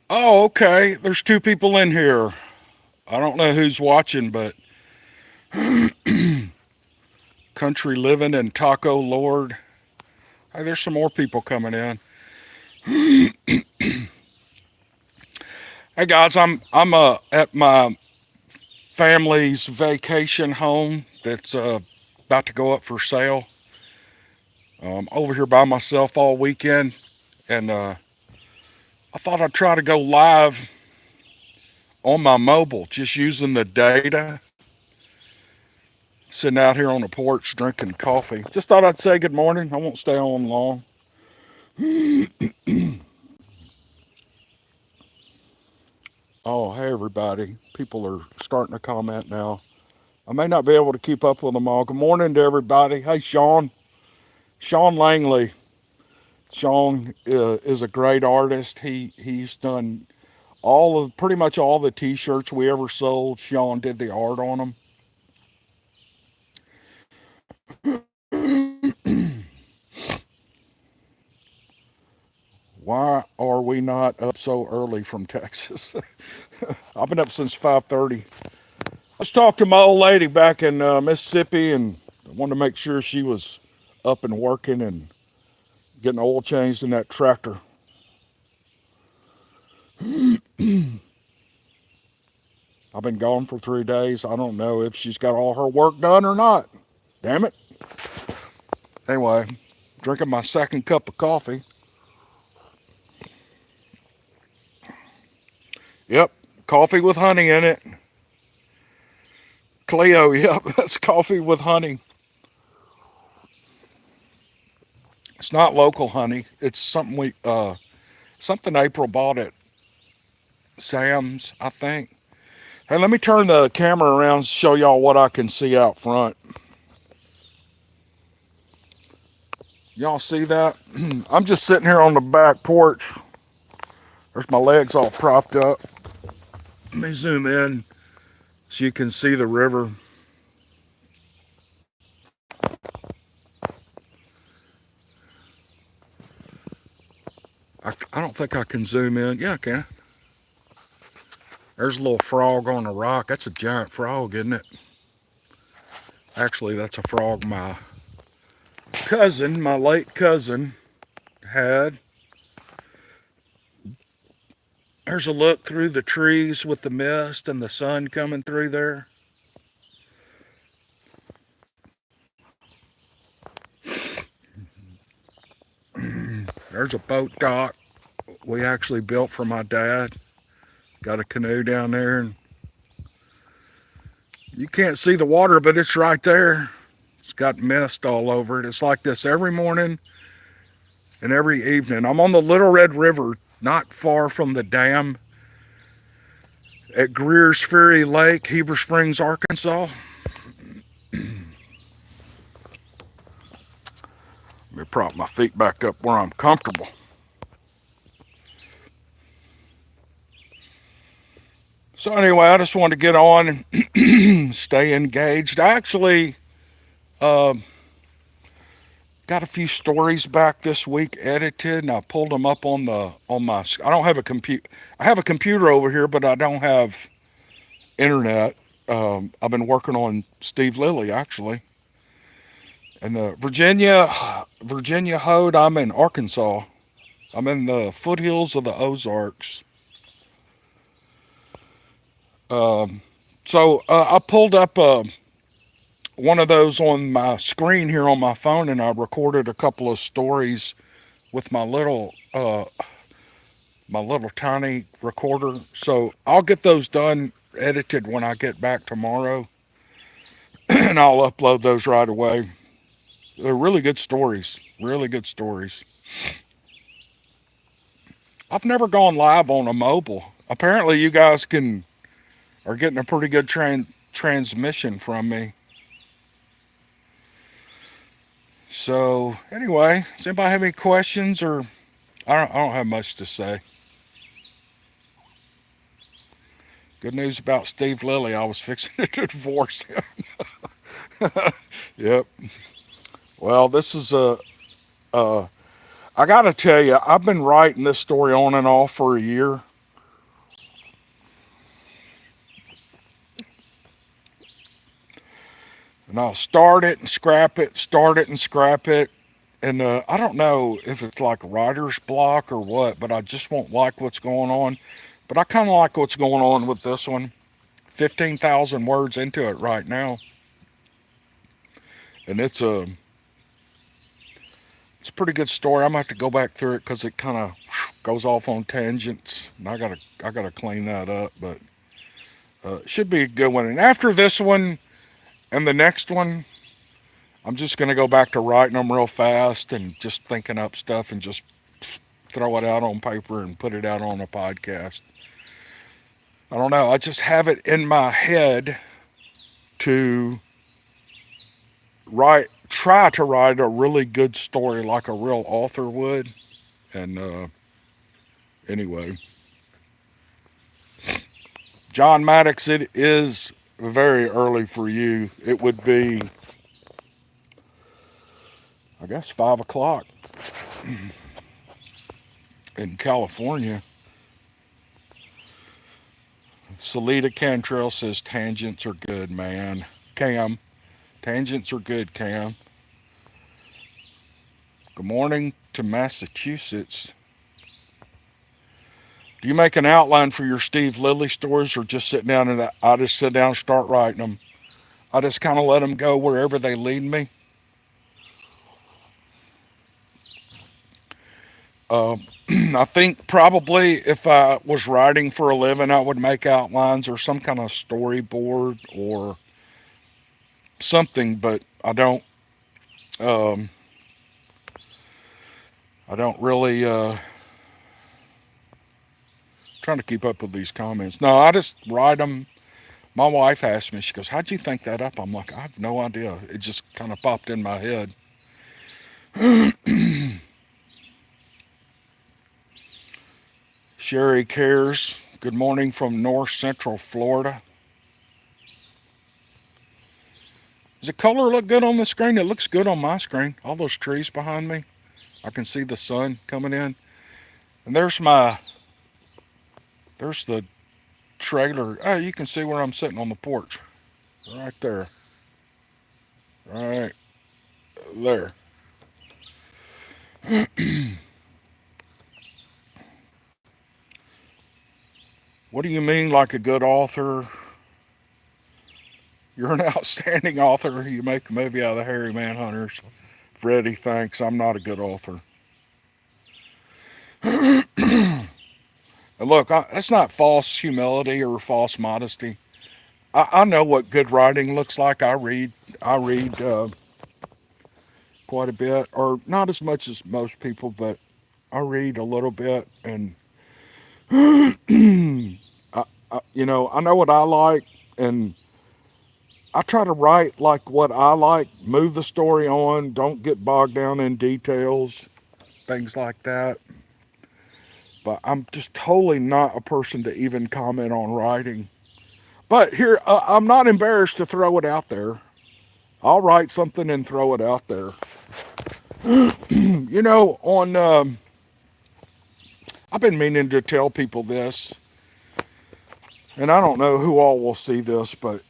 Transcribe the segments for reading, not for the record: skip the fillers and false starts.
Oh, okay. There's two people in here. I don't know who's watching, but Country Living and Taco Lord. Hey, there's some more people coming in. Hey guys, I'm at my family's vacation home that's about to go up for sale. Over here by myself all weekend, and I thought I'd try to go live on my mobile, just using the data. Sitting out here on the porch drinking coffee. Just thought I'd say good morning. I won't stay on long. Oh, hey everybody. People are starting to comment now. I may not be able to keep up with them all. Good morning to everybody. Hey, Sean. Sean Langley. Sean is a great artist. He's done pretty much all the T-shirts we ever sold. Sean did the art on them. Why are we not up so early from Texas? I've been up since 5:30. Let's talk to my old lady back in Mississippi, and I wanted to make sure she was up and working and getting oil changed in that tractor. I've been gone for 3 days. I don't know if she's got all her work done or not. Damn it. Anyway, drinking my second cup of coffee. Yep, coffee with honey in it. Cleo, yep, that's coffee with honey. It's not local honey. It's something April bought at Sam's, I think. Hey, let me turn the camera around and show y'all what I can see out front. Y'all see that? I'm just sitting here on the back porch. There's my legs all propped up. Let me zoom in so you can see the river. I don't think I can zoom in. Yeah, I can. There's a little frog on a rock. That's a giant frog, isn't it? Actually, that's a frog my cousin, my late cousin, had. There's a look through the trees with the mist and the sun coming through there. There's a boat dock we actually built for my dad. Got a canoe down there, and you can't see the water, but it's right there. It's got mist all over it. It's like this every morning and every evening. I'm on the Little Red River, not far from the dam at Greer's Ferry Lake, Heber Springs, Arkansas. Let me prop my feet back up where I'm comfortable. So anyway, I just wanted to get on and stay engaged. I actually uh, got a few stories back this week edited, and I pulled them up on my. I don't have a compute. I have a computer over here, but I don't have internet. I've been working on Steve Lilly actually, and Virginia Hode. I'm in Arkansas. I'm in the foothills of the Ozarks. Um, I pulled up one of those on my screen here on my phone, and I recorded a couple of stories with my little tiny recorder. So I'll get those done edited when I get back tomorrow, and I'll upload those right away. They're really good stories. Really good stories. I've never gone live on a mobile. Apparently, you guys are getting a pretty good transmission from me. So anyway, does anybody have any questions? Or I don't have much to say. Good news about Steve Lilly. I was fixing to divorce him. Yep. Well, this is a I got to tell you, I've been writing this story on and off for a year. And I'll start it and scrap it, start it and scrap it. And I don't know if it's like writer's block or what, but I just won't like what's going on. But I kind of like what's going on with this one. 15,000 words into it right now. And it's a pretty good story. I'm gonna have to go back through it because it kind of goes off on tangents, and I gotta clean that up. But it should be a good one. And after this one and the next one, I'm just gonna go back to writing them real fast and just thinking up stuff and just throw it out on paper and put it out on a podcast. I don't know. I just have it in my head to try to write a really good story like a real author would. And anyway, John Maddox, it is very early for you. It would be, I guess, 5 o'clock in California. Salita Cantrell says tangents are good, man. Cam, tangents are good, Cam. Good morning to Massachusetts. Do you make an outline for your Steve Lilly stories, or just sit down and I just sit down and start writing them? I just kind of let them go wherever they lead me. Uh, I think probably if I was writing for a living, I would make outlines or some kind of storyboard or something, but I don't. Um, I don't really trying to keep up with these comments. No, I just write them. My wife asked me, she goes, "How'd you think that up?" I'm like, "I have no idea. It just kind of popped in my head." Sherry Cares, good morning from North Central Florida. Does the color look good on the screen? It looks good on my screen. All those trees behind me. I can see the sun coming in. And there's the trailer. Oh, you can see where I'm sitting on the porch. Right there. Right there. What do you mean, like a good author? You're an outstanding author. You make a movie out of the Hairy Manhunters. Freddie, thanks. I'm not a good author. And look, that's not false humility or false modesty. I know what good writing looks like. I read quite a bit, or not as much as most people, but I read a little bit, and I know what I like, and I try to write like what I like, move the story on, don't get bogged down in details, things like that. But I'm just totally not a person to even comment on writing. But here, I'm not embarrassed to throw it out there. I'll write something and throw it out there. On I've been meaning to tell people this, and I don't know who all will see this, but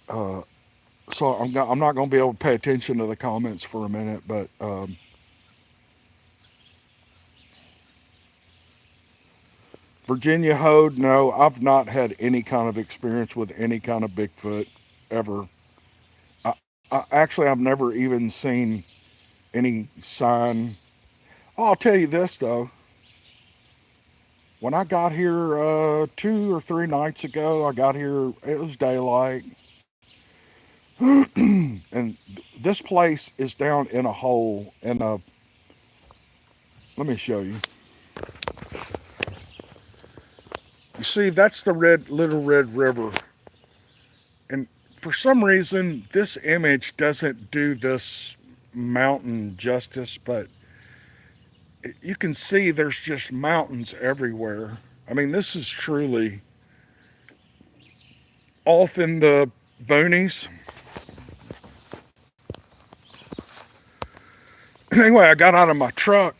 so I'm not going to be able to pay attention to the comments for a minute. But Virginia Hode, no, I've not had any kind of experience with any kind of Bigfoot ever. Actually, I've never even seen any sign. Oh, I'll tell you this though. When I got here 2 or 3 nights ago, I got here. It was daylight, and this place is down in a hole. And let me show you. You see, that's the Little Red River, and for some reason, this image doesn't do this mountain justice, but you can see there's just mountains everywhere. I mean, this is truly off in the boonies. Anyway, I got out of my truck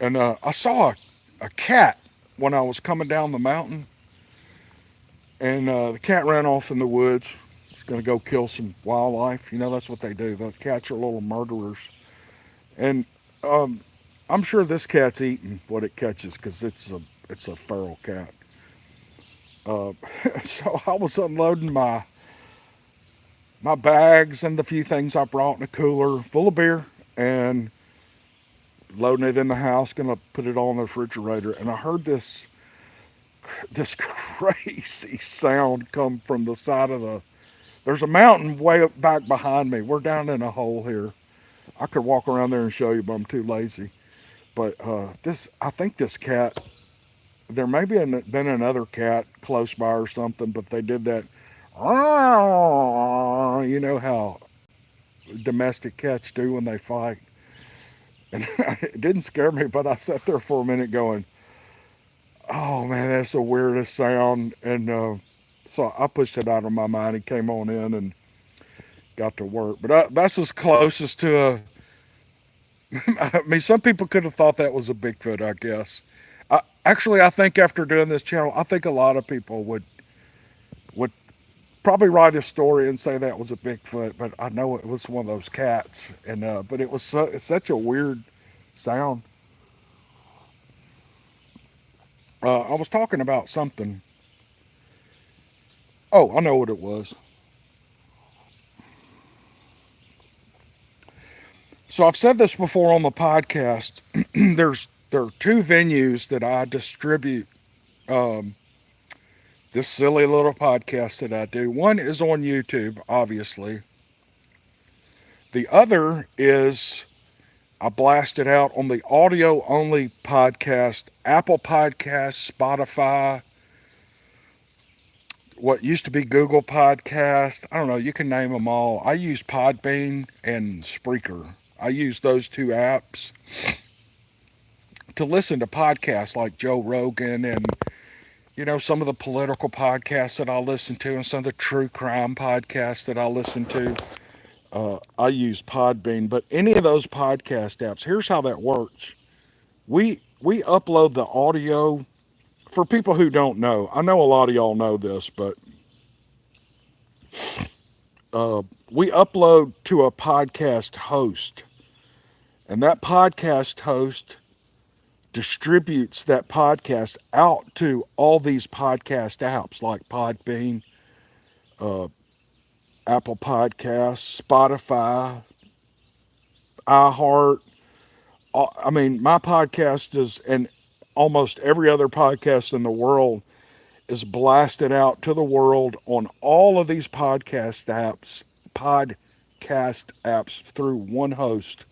and I saw a cat when I was coming down the mountain, and the cat ran off in the woods. He's going to go kill some wildlife. You know, that's what they do. The cats are little murderers. And um, I'm sure this cat's eating what it catches because it's a feral cat. Uh, so I was unloading my bags and the few things I brought in a cooler full of beer and loading it in the house, gonna put it all in the refrigerator, and I heard this crazy sound come from the side of the. There's a mountain way up back behind me. We're down in a hole here. I could walk around there and show you, but I'm too lazy. But I think this cat. There may be been another cat close by or something, but they did that. You know how domestic cats do when they fight. And it didn't scare me, but I sat there for a minute going, oh man, that's the weirdest sound. And so I pushed it out of my mind and came on in and got to work. But that's as closest to a. I mean, some people could have thought that was a Bigfoot, I guess. Actually, I think after doing this channel, I think a lot of people would probably write a story and say that was a Bigfoot, but I know it was one of those cats. And but it's such a weird sound. I was talking about something. Oh, I know what it was. So I've said this before on the podcast. There are two venues that I distribute um, this silly little podcast that I do. One is on YouTube, obviously. The other is I blast it out on the audio only podcast, Apple Podcasts, Spotify, what used to be Google Podcast. I don't know, you can name them all. I use Podbean and Spreaker. I use those two apps to listen to podcasts like Joe Rogan and, you know, some of the political podcasts that I listen to and some of the true crime podcasts that I listen to. I use Podbean, but any of those podcast apps, here's how that works. We upload the audio for people who don't know. I know a lot of y'all know this, but we upload to a podcast host, and that podcast host distributes that podcast out to all these podcast apps like Podbean, uh, Apple Podcasts, Spotify, iHeart. I mean, my podcast is, and almost every other podcast in the world is blasted out to the world on all of these podcast apps through one host.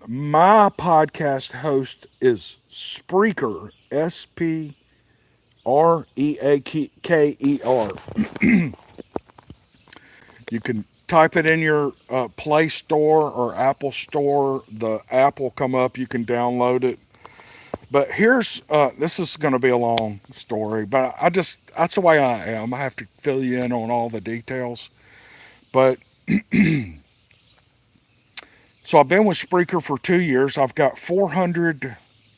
My podcast host is Spreaker, Spreaker. You can type it in your Play Store or Apple Store. The app will come up. You can download it. But this is going to be a long story, but that's the way I am. I have to fill you in on all the details. But so I've been with Spreaker for 2 years. I've got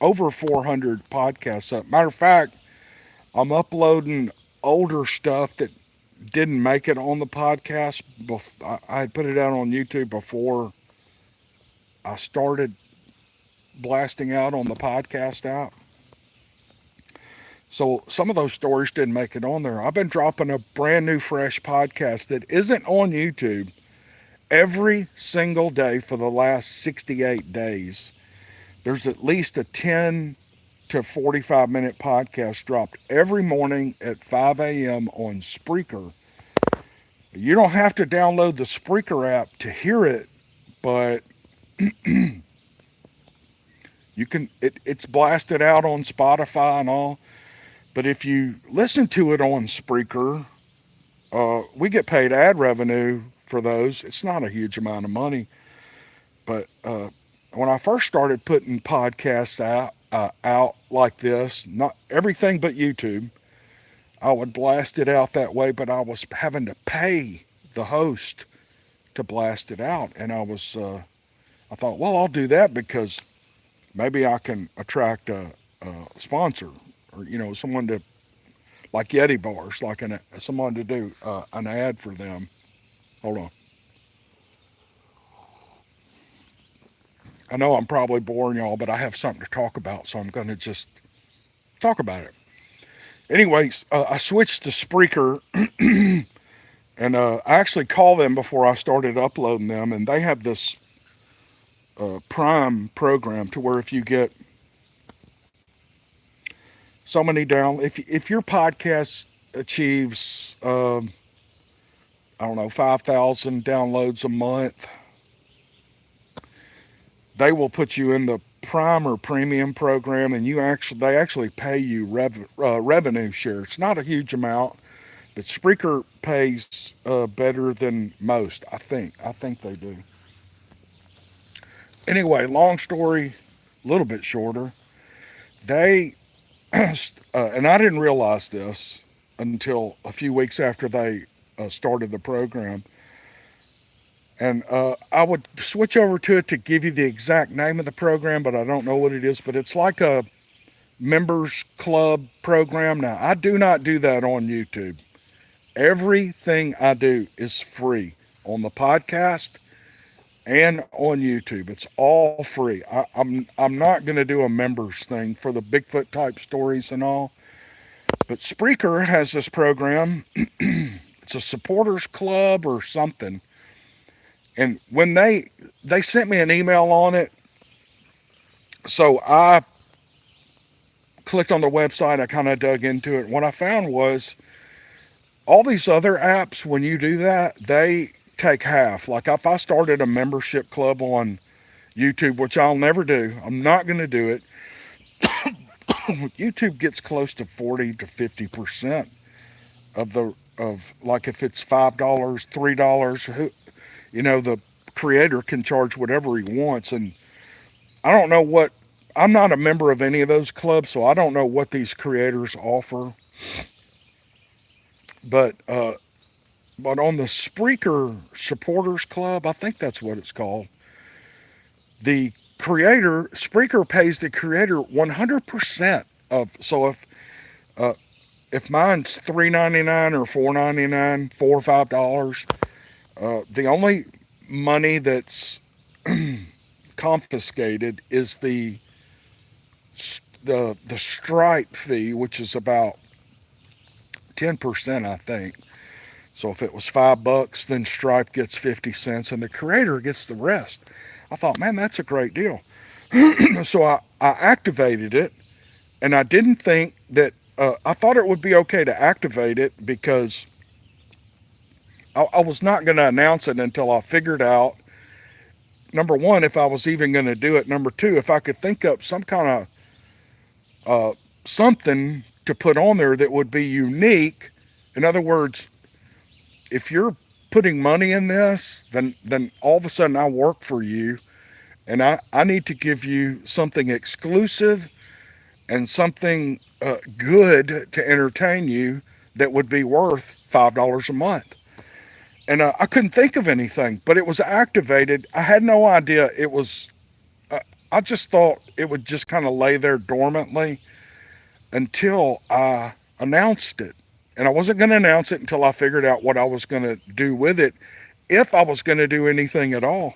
over 400 podcasts up. Matter of fact, I'm uploading older stuff that didn't make it on the podcast. I had put it out on YouTube before I started blasting out on the podcast app. So some of those stories didn't make it on there. I've been dropping a brand new fresh podcast that isn't on YouTube every single day for the last 68 days. There's at least a 10 to 45 minute podcast dropped every morning at 5 a.m. on Spreaker. You don't have to download the Spreaker app to hear it, but it's blasted out on Spotify and all. But if you listen to it on Spreaker, we get paid ad revenue for those. It's not a huge amount of money, But when I first started putting podcasts out like this, not everything but YouTube, I would blast it out that way, but I was having to pay the host to blast it out. And I thought, well, I'll do that because maybe I can attract a sponsor or, someone to, like Yeti bars, like someone to do an ad for them. Hold on. I know I'm probably boring y'all, but I have something to talk about, so I'm going to just talk about it. Anyways, I switched to Spreaker, and I actually called them before I started uploading them, and they have this Prime program to where if you get so many if your podcast achieves I don't know 5,000 downloads a month, they will put you in the Prime or Premium program, and they actually pay you revenue share. It's not a huge amount, but Spreaker pays better than most. I think they do. Anyway, long story, a little bit shorter. They and I didn't realize this until a few weeks after they started the program. And I would switch over to it to give you the exact name of the program, but I don't know what it is. But it's like a members club program. Now, I do not do that on YouTube. Everything I do is free on the podcast and on YouTube. It's all free. I'm not going to do a members thing for the Bigfoot type stories and all. But Spreaker has this program. It's a supporters club or something. And when they sent me an email on it, so I clicked on the website. I kind of dug into it. What I found was all these other apps, when you do that, they take half. Like if I started a membership club on YouTube, which I'll never do, I'm not going to do it. YouTube gets close to 40 to 50% of like if it's $5, $3, the creator can charge whatever he wants. And I don't know I'm not a member of any of those clubs, so I don't know what these creators offer. But on the Spreaker Supporters Club, I think that's what it's called, Spreaker pays the creator 100% of, so if mine's $3.99 or $4.99, $4 or $5, the only money that's confiscated is the Stripe fee, which is about 10%, I think. So if it was $5, then Stripe gets 50 cents and the creator gets the rest. I thought, man, that's a great deal. So I activated it, and I didn't think that, I thought it would be okay to activate it because I was not going to announce it until I figured out, number one, if I was even going to do it. Number two, if I could think up some kind of something to put on there that would be unique. In other words, if you're putting money in this, then all of a sudden I work for you, and I need to give you something exclusive and something good to entertain you that would be worth $5 a month. And I couldn't think of anything, but it was activated. I had no idea it was, I just thought it would just kind of lay there dormantly until I announced it. And I wasn't going to announce it until I figured out what I was going to do with it, if I was going to do anything at all.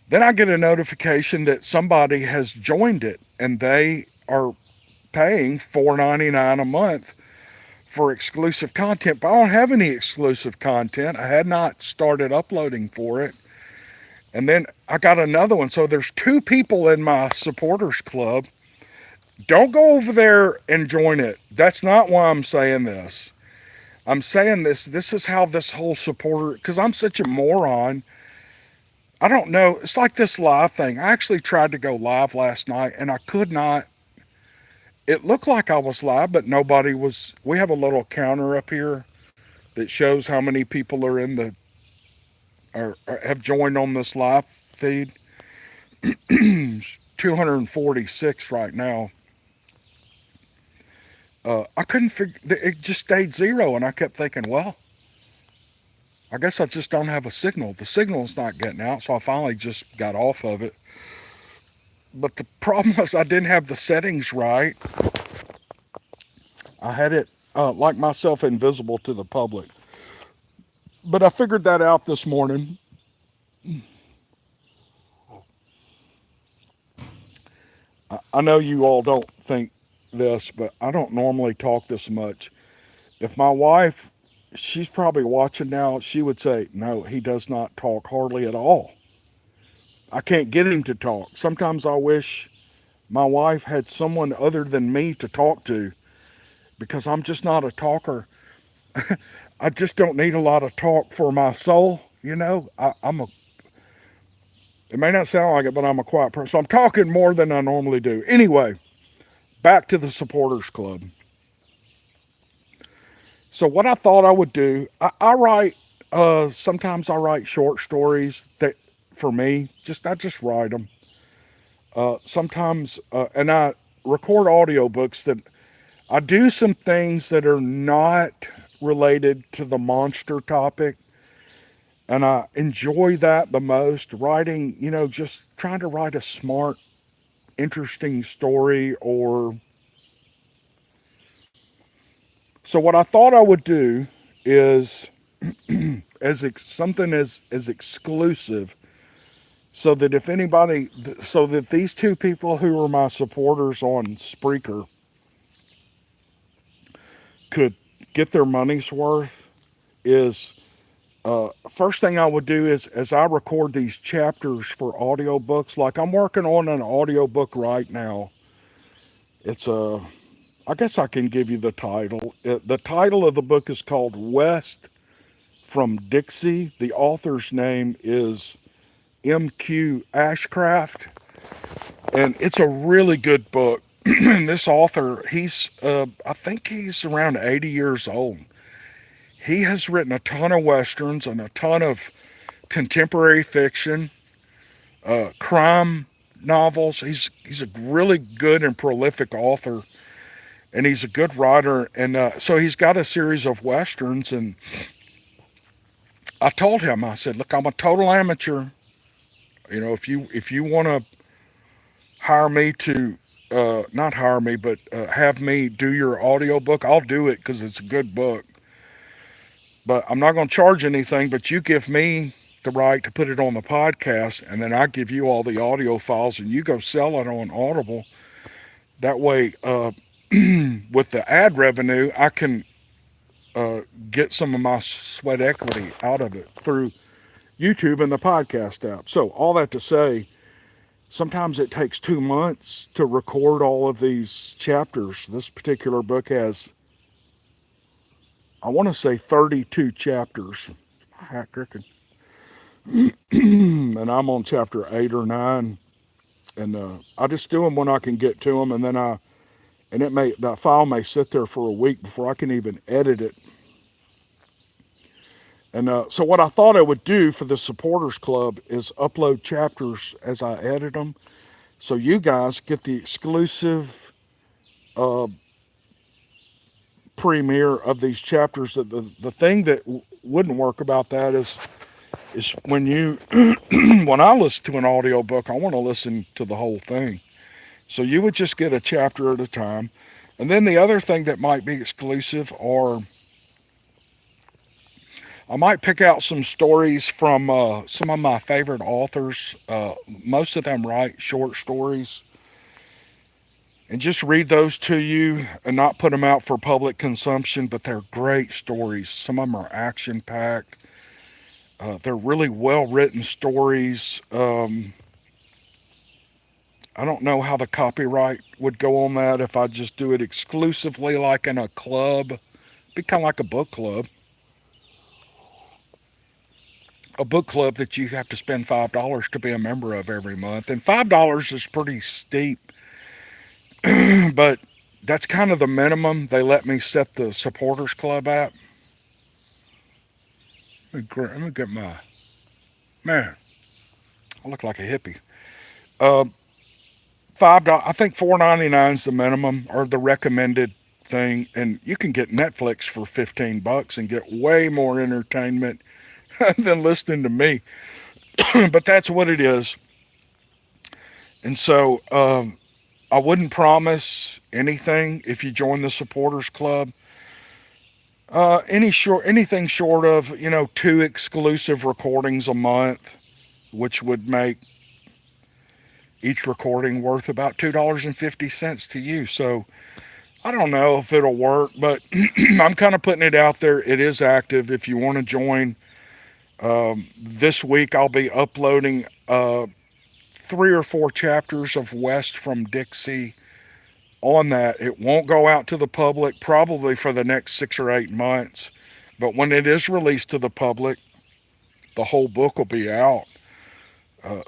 Then I get a notification that somebody has joined it, and they are paying $4.99 a month for exclusive content. But I don't have any exclusive content. I had not started uploading for it. And then I got another one. So there's 2 people in my supporters club. Don't go over there and join it. That's not why I'm saying this. I'm saying this is how this whole supporter, because I'm such a moron. I don't know. It's like this live thing. I actually tried to go live last night, and I could not. It looked like I was live, but nobody was. We have a little counter up here that shows how many people are in or have joined on this live feed. 246 right now. I couldn't figure. It just stayed zero, and I kept thinking, well, I guess I just don't have a signal. The signal's not getting out, so I finally just got off of it. But the problem was I didn't have the settings right. I had it like myself invisible to the public. But I figured that out this morning. I know you all don't think this, but I don't normally talk this much. If my wife, she's probably watching now, she would say, no, he does not talk hardly at all. I can't get him to talk. Sometimes I wish my wife had someone other than me to talk to because I'm just not a talker. I just don't need a lot of talk for my soul. You know, it may not sound like it, but I'm a quiet person. So I'm talking more than I normally do. Anyway, back to the supporters club. So what I thought I would do, I write, sometimes I write short stories that for me, I just write them. Sometimes, and I record audiobooks that I do some things that are not related to the monster topic. And I enjoy that the most. Writing, just trying to write a smart, interesting story or. So what I thought I would do is something as exclusive so that if anybody, so that these two people who are my supporters on Spreaker could get their money's worth is first thing I would do is as I record these chapters for audiobooks, like I'm working on an audiobook right now. It's I guess I can give you the title. The title of the book is called West from Dixie. The author's name is M.Q. Ashcraft, and it's a really good book. And this author, I think he's around 80 years old. He has written a ton of westerns and a ton of contemporary fiction, crime novels. He's a really good and prolific author, and he's a good writer. And so he's got a series of westerns. And I told him, I said, look, I'm a total amateur. If you want to hire me to, not hire me, but have me do your audiobook, I'll do it because it's a good book. But I'm not going to charge anything, but you give me the right to put it on the podcast, and then I give you all the audio files, and you go sell it on Audible. That way, with the ad revenue, I can get some of my sweat equity out of it through YouTube and the podcast app. So all that to say, sometimes it takes 2 months to record all of these chapters. This particular book has, I want to say, 32 chapters. My hat cricket. And I'm on chapter 8 or 9. And I just do them when I can get to them. And then that file may sit there for a week before I can even edit it. And so what I thought I would do for the supporters club is upload chapters as I edit them. So you guys get the exclusive premiere of these chapters. The thing that wouldn't work about that is when when I listen to an audiobook, I want to listen to the whole thing. So you would just get a chapter at a time. And then the other thing that might be exclusive are I might pick out some stories from some of my favorite authors. Most of them write short stories. And just read those to you and not put them out for public consumption, but they're great stories. Some of them are action-packed. They're really well-written stories. I don't know how the copyright would go on that if I just do it exclusively like in a club. It'd be kind of like a book club. A book club that you have to spend $5 to be a member of every month. And $5 is pretty steep. But that's kind of the minimum they let me set the supporters club at. Let me get my Man, I look like a hippie. Uh, $5. I think $4.99 is the minimum or the recommended thing, and you can get Netflix for $15 and get way more entertainment than listening to me. But that's what it is. And so I wouldn't promise anything if you join the supporters club. Anything short of 2 exclusive recordings a month, which would make each recording worth about $2.50 to you. So I don't know if it'll work, but I'm kind of putting it out there. It is active. If you want to join, this week I'll be uploading 3 or 4 chapters of West from Dixie on that. It won't go out to the public probably for the next 6 or 8 months. But when it is released to the public, the whole book will be out.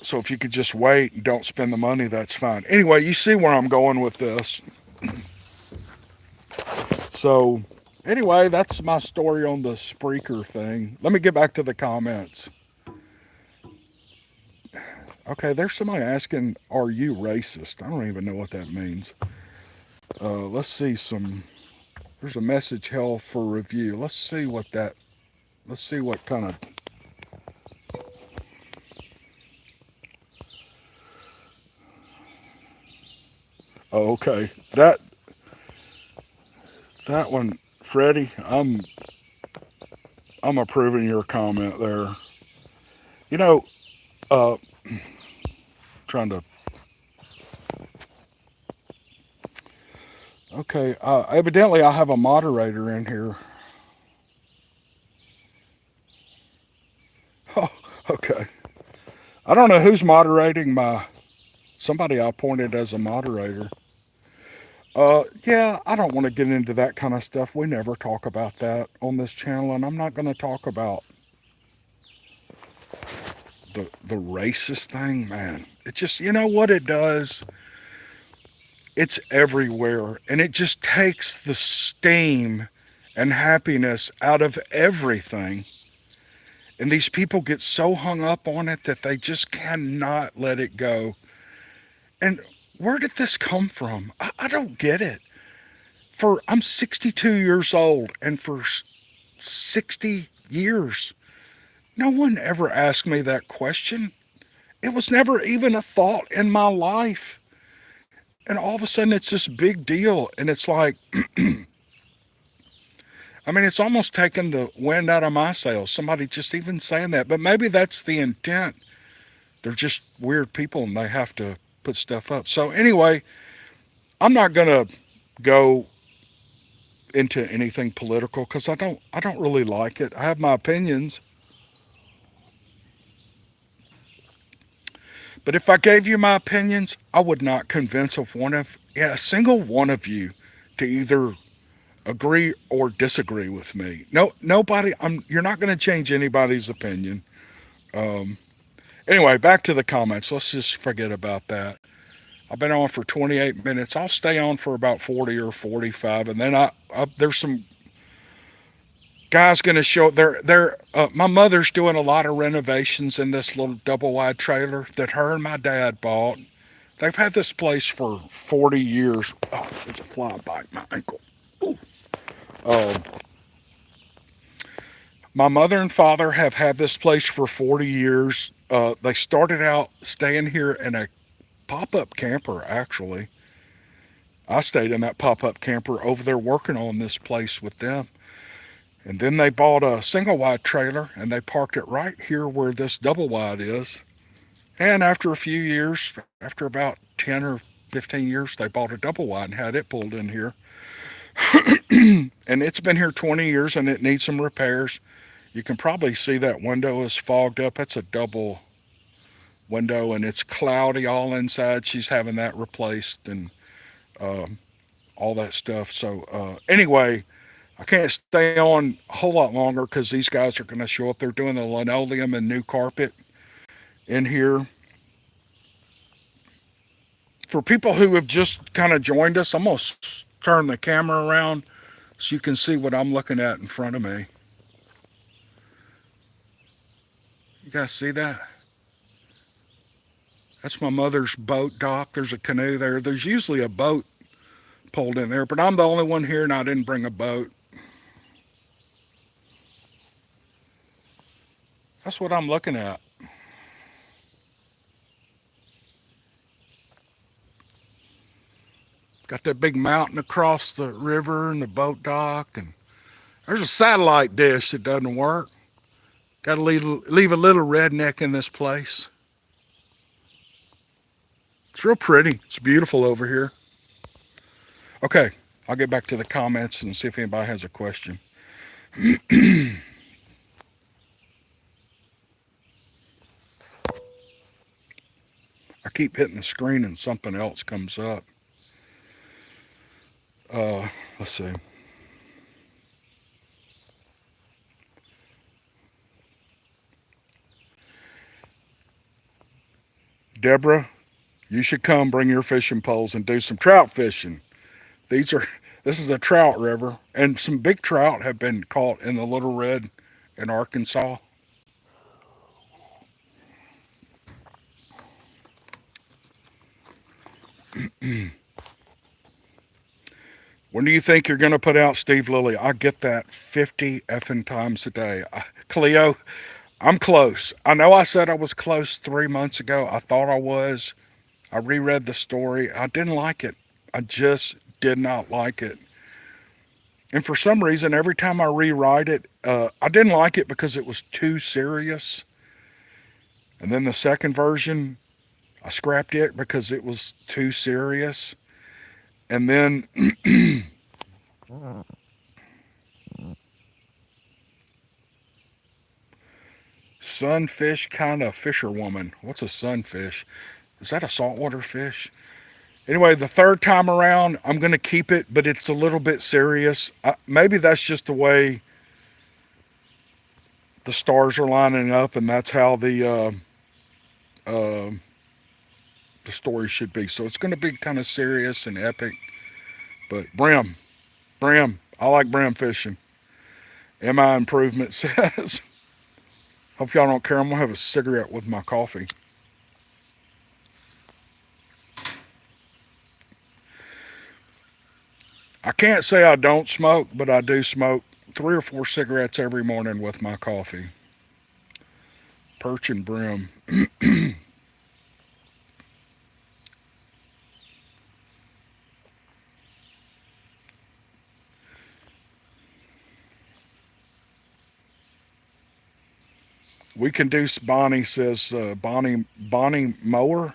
So if you could just wait and don't spend the money, that's fine. Anyway, you see where I'm going with this. So anyway, that's my story on the Spreaker thing. Let me get back to the comments. Okay, there's somebody asking, are you racist? I don't even know what that means. Let's see some. There's a message held for review. Let's see what kind of. Oh, okay. That one, Freddie, I'm approving your comment there. You know, uh, trying to. Okay, evidently I have a moderator in here. Oh, okay. I don't know who's moderating somebody I appointed as a moderator. Yeah, I don't want to get into that kind of stuff. We never talk about that on this channel, and I'm not going to talk about the racist thing, man. It just, you know what it does? It's everywhere, and it just takes the steam and happiness out of everything. And these people get so hung up on it that they just cannot let it go. And where did this come from? I don't get it. I'm 62 years old, and for 60 years, no one ever asked me that question. It was never even a thought in my life. And all of a sudden, it's this big deal. And it's like, I mean, it's almost taken the wind out of my sails. Somebody just even saying that. But maybe that's the intent. They're just weird people and they have to put stuff up. So, anyway, I'm not going to go into anything political because I don't really like it. I have my opinions. But if I gave you my opinions, I would not convince a single one of you to either agree or disagree with me. No, nobody. You're not going to change anybody's opinion. Um, anyway, back to the comments. Let's just forget about that. I've been on for 28 minutes. I'll stay on for about 40 or 45, and then there's some guys going to show. My mother's doing a lot of renovations in this little double wide trailer that her and my dad bought. They've had this place for 40 years. Oh, there's a fly bite my ankle. Ooh. Um, my mother and father have had this place for 40 years. They started out staying here in a pop-up camper, actually. I stayed in that pop-up camper over there working on this place with them. And then they bought a single wide trailer and they parked it right here where this double wide is. And after a few years, after about 10 or 15 years, they bought a double wide and had it pulled in here. And it's been here 20 years and it needs some repairs. You can probably see that window is fogged up. It's a double window and it's cloudy all inside. She's having that replaced and all that stuff. So anyway, I can't stay on a whole lot longer because these guys are going to show up. They're doing the linoleum and new carpet in here. For people who have just kind of joined us, I'm going to turn the camera around so you can see what I'm looking at in front of me. You guys see that? That's my mother's boat dock. There's a canoe there. There's usually a boat pulled in there, but I'm the only one here and I didn't bring a boat. That's what I'm looking at. Got that big mountain across the river and the boat dock, and there's a satellite dish that doesn't work. Got to leave a little redneck in this place. It's real pretty. It's beautiful over here. Okay, I'll get back to the comments and see if anybody has a question. I keep hitting the screen and something else comes up. Let's see. Deborah, you should come bring your fishing poles and do some trout fishing. This is a trout river, and some big trout have been caught in the Little Red in Arkansas. When do you think you're going to put out Steve Lilly? I get that 50 effing times a day. Cleo, I'm close. I know I said I was close 3 months ago. I thought I was. I reread the story. I didn't like it. I just did not like it. And for some reason, every time I rewrite it, I didn't like it because it was too serious. And then the second version, I scrapped it because it was too serious. And then sunfish kind of fisherwoman. What's a sunfish? Is that a saltwater fish? Anyway, the third time around, I'm going to keep it, but it's a little bit serious. Maybe that's just the way the stars are lining up, and that's how the story should be. So it's going to be kind of serious and epic. But brim, I like brim fishing. MI Improvement says. Hope y'all don't care. I'm going to have a cigarette with my coffee. I can't say I don't smoke, but I do smoke 3 or 4 cigarettes every morning with my coffee. Perch and brim. We can do. Bonnie says. Bonnie Mower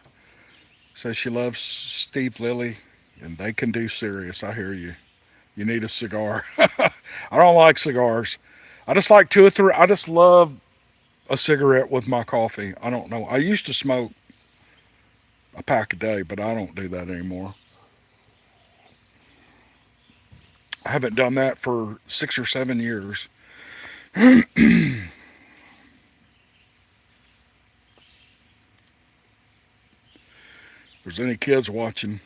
says she loves Steve Lilly, and they can do serious. I hear you. You need a cigar. I don't like cigars. I just like 2 or 3. I just love a cigarette with my coffee. I don't know. I used to smoke a pack a day, but I don't do that anymore. I haven't done that for 6 or 7 years. If there's any kids watching,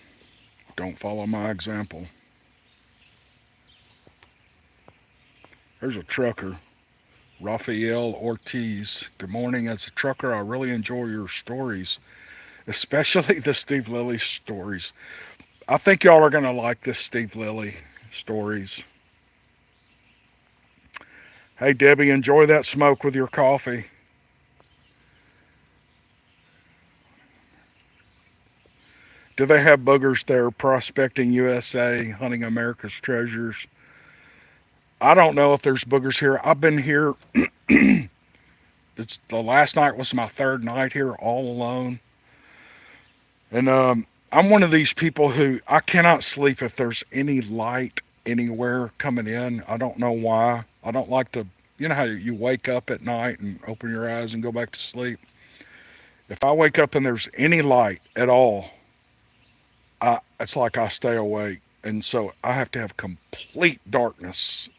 don't follow my example. There's a trucker, Rafael Ortiz. Good morning. As a trucker, I really enjoy your stories, especially the Steve Lilly stories. I think y'all are going to like this Steve Lilly stories. Hey, Debbie, enjoy that smoke with your coffee. Do they have boogers there prospecting USA, hunting America's treasures? I don't know if there's boogers here. I've been here. The last night was my third night here all alone. And I'm one of these people who I cannot sleep if there's any light anywhere coming in. I don't know why. I don't like to, you know how you wake up at night and open your eyes and go back to sleep. If I wake up and there's any light at all, it's like I stay awake. And so I have to have complete darkness.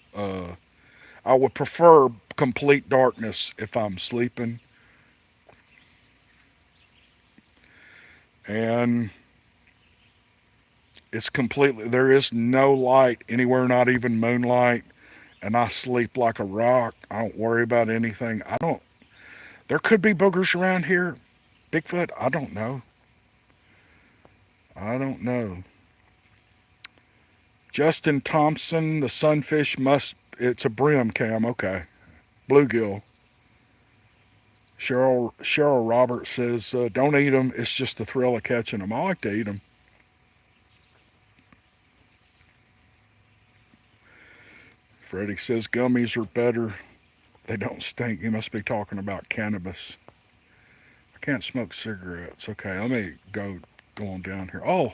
I would prefer complete darkness if I'm sleeping. And it's completely, there is no light anywhere, not even moonlight. And I sleep like a rock. I don't worry about anything. There could be boogers around here. Bigfoot, I don't know. I don't know. Justin Thompson, the sunfish must, it's a brim cam, okay. Bluegill. Cheryl Roberts says, don't eat them. It's just the thrill of catching them. I like to eat them. Freddie says gummies are better. They don't stink. He must be talking about cannabis. I can't smoke cigarettes. Okay, let me go on down here. Oh,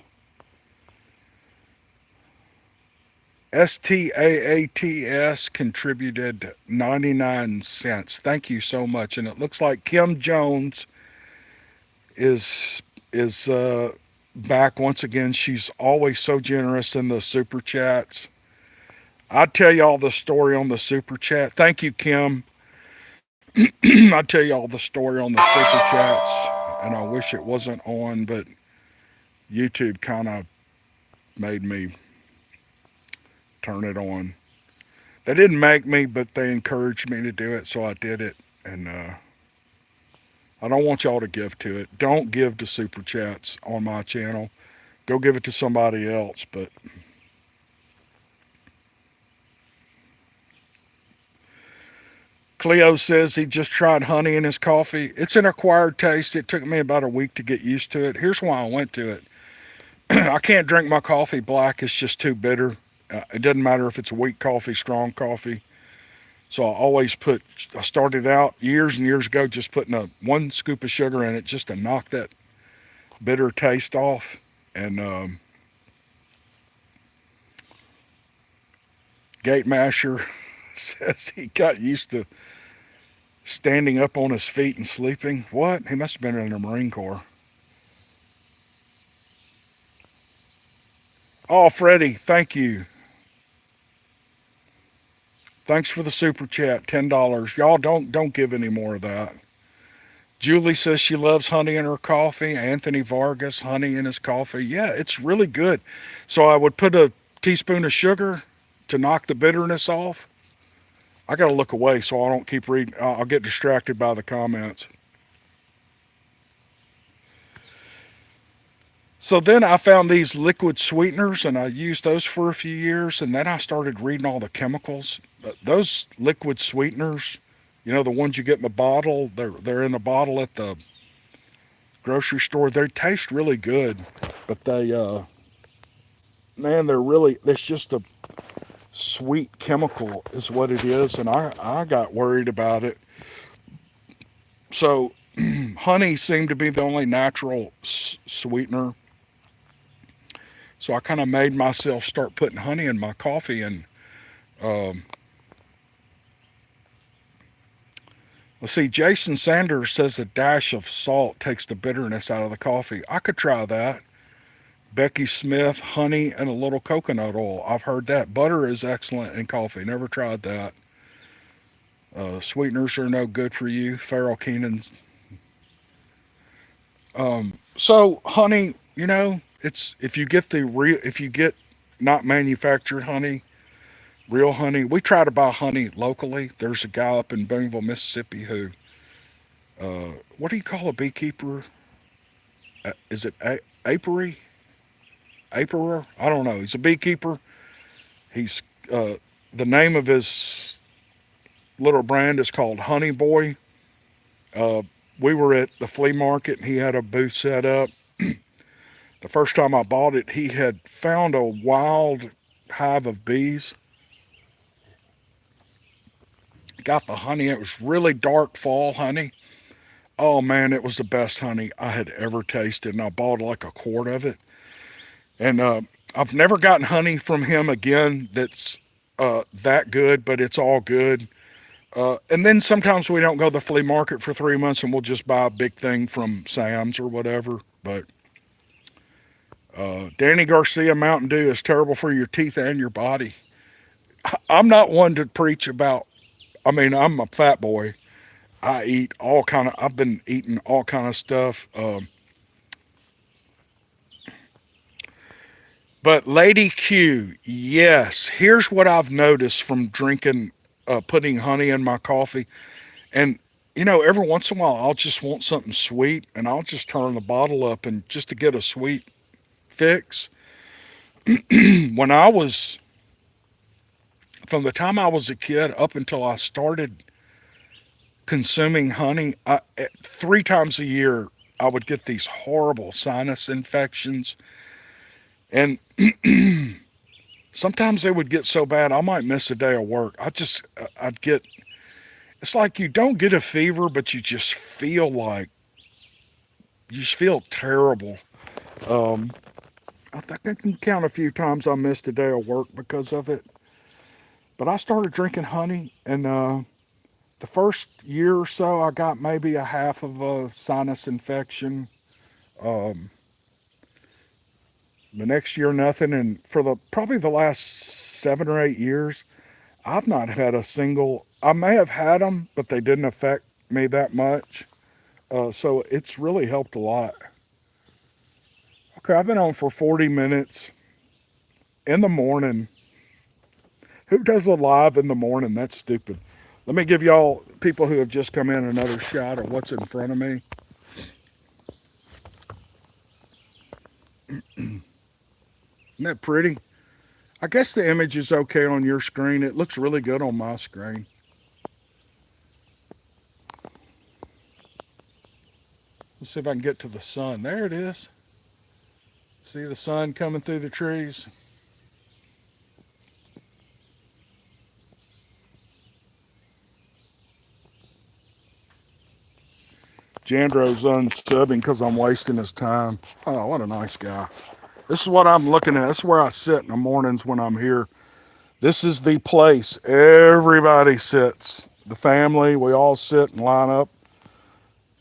STAATS contributed 99 cents. Thank you so much. And it looks like Kim Jones is back once again. She's always so generous in the super chats. I'll tell y'all the story on the super chat. Thank you, Kim. I'll tell y'all the story on the super chats, and I wish it wasn't on, but YouTube kind of made me turn it on. They didn't make me, but they encouraged me to do it, so I did it. And I don't want y'all to give to it. Don't give to super chats on my channel. Go give it to somebody else. But Cleo says he just tried honey in his coffee. It's an acquired taste. It took me about a week to get used to it. Here's why I went to it. I can't drink my coffee black. It's just too bitter. It doesn't matter if it's weak coffee, strong coffee. So I started out years and years ago just putting one scoop of sugar in it just to knock that bitter taste off. And Gate Masher says he got used to standing up on his feet and sleeping. What? He must have been in the Marine Corps. Oh, Freddie, thank you. Thanks for the super chat, $10. Y'all don't give any more of that. Julie says she loves honey in her coffee. Anthony Vargas, honey in his coffee. Yeah, it's really good. So I would put a teaspoon of sugar to knock the bitterness off. I got to look away so I don't keep reading. I'll get distracted by the comments. So then I found these liquid sweeteners and I used those for a few years. And then I started reading all the chemicals. Those liquid sweeteners, the ones you get in the bottle, they're in a bottle at the grocery store. They taste really good, but man, it's just a sweet chemical is what it is. And I got worried about it. So honey seemed to be the only natural sweetener. So I kind of made myself start putting honey in my coffee. And let's see, Jason Sanders says a dash of salt takes the bitterness out of the coffee. I could try that. Becky Smith, honey and a little coconut oil. I've heard that. Butter is excellent in coffee. Never tried that. Sweeteners are no good for you. Farrell Keenan. So honey, it's if you get not manufactured honey, real honey. We try to buy honey locally. There's a guy up in Boonville, Mississippi who, what do you call a beekeeper? Is it apiary? Apiarer? I don't know. He's a beekeeper. He's the name of his little brand is called Honey Boy. We were at the flea market and he had a booth set up. The first time I bought it, he had found a wild hive of bees. Got the honey. It was really dark fall honey. Oh man, it was the best honey I had ever tasted. And I bought like a quart of it. And I've never gotten honey from him again that's that good, but it's all good. And then sometimes we don't go to the flea market for 3 months and we'll just buy a big thing from Sam's or whatever. But Danny Garcia, Mountain Dew is terrible for your teeth and your body. I'm not one to preach about, I'm a fat boy. I've been eating all kind of stuff. But Lady Q, yes, here's what I've noticed from drinking, putting honey in my coffee. And every once in a while I'll just want something sweet and I'll just turn the bottle up and just to get a sweet fix. When I was, from the time I was a kid up until I started consuming honey, 3 times a year I would get these horrible sinus infections. And sometimes they would get so bad I might miss a day of work. I'd get, it's like you don't get a fever, but you just feel terrible. Um, I think I can count a few times I missed a day of work because of it. But I started drinking honey, and the first year or so, I got maybe a half of a sinus infection. Um, the next year, nothing, and for the probably the last 7 or 8 years, I've not had a single. I may have had them, but they didn't affect me that much. So it's really helped a lot. Okay, I've been on for 40 minutes in the morning. Who does a live in the morning? That's stupid. Let me give y'all, people who have just come in, another shot of what's in front of me. Isn't that pretty? I guess the image is okay on your screen. It looks really good on my screen. Let's see if I can get to the sun. There it is. See the sun coming through the trees? Jandro's unsubbing because I'm wasting his time. Oh, what a nice guy. This is what I'm looking at. This is where I sit in the mornings when I'm here. This is the place everybody sits. The family, we all sit and line up,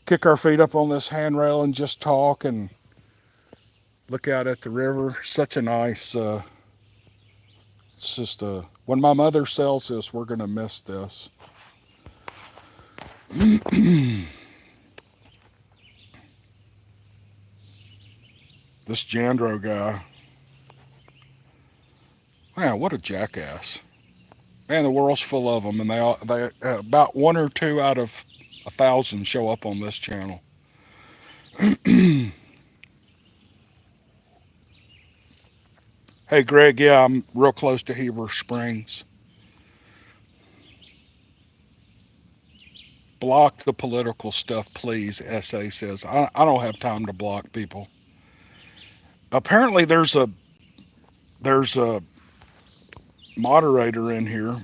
kick our feet up on this handrail and just talk and look out at the river. Such a nice, it's just when my mother sells this, we're going to miss this. This Jandro guy, man, what a jackass. Man, the world's full of them, and they about one or two out of 1,000 show up on this channel. Hey, Greg, yeah, I'm real close to Heber Springs. Block the political stuff, please, SA says. I don't have time to block people. Apparently, there's a moderator in here.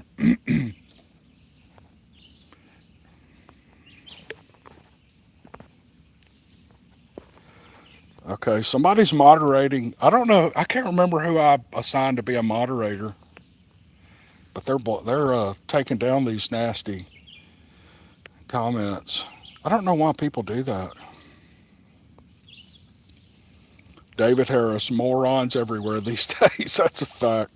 Okay, somebody's moderating. I don't know. I can't remember who I assigned to be a moderator, but they're taking down these nasty comments. I don't know why people do that. David Harris, morons everywhere these days. That's a fact.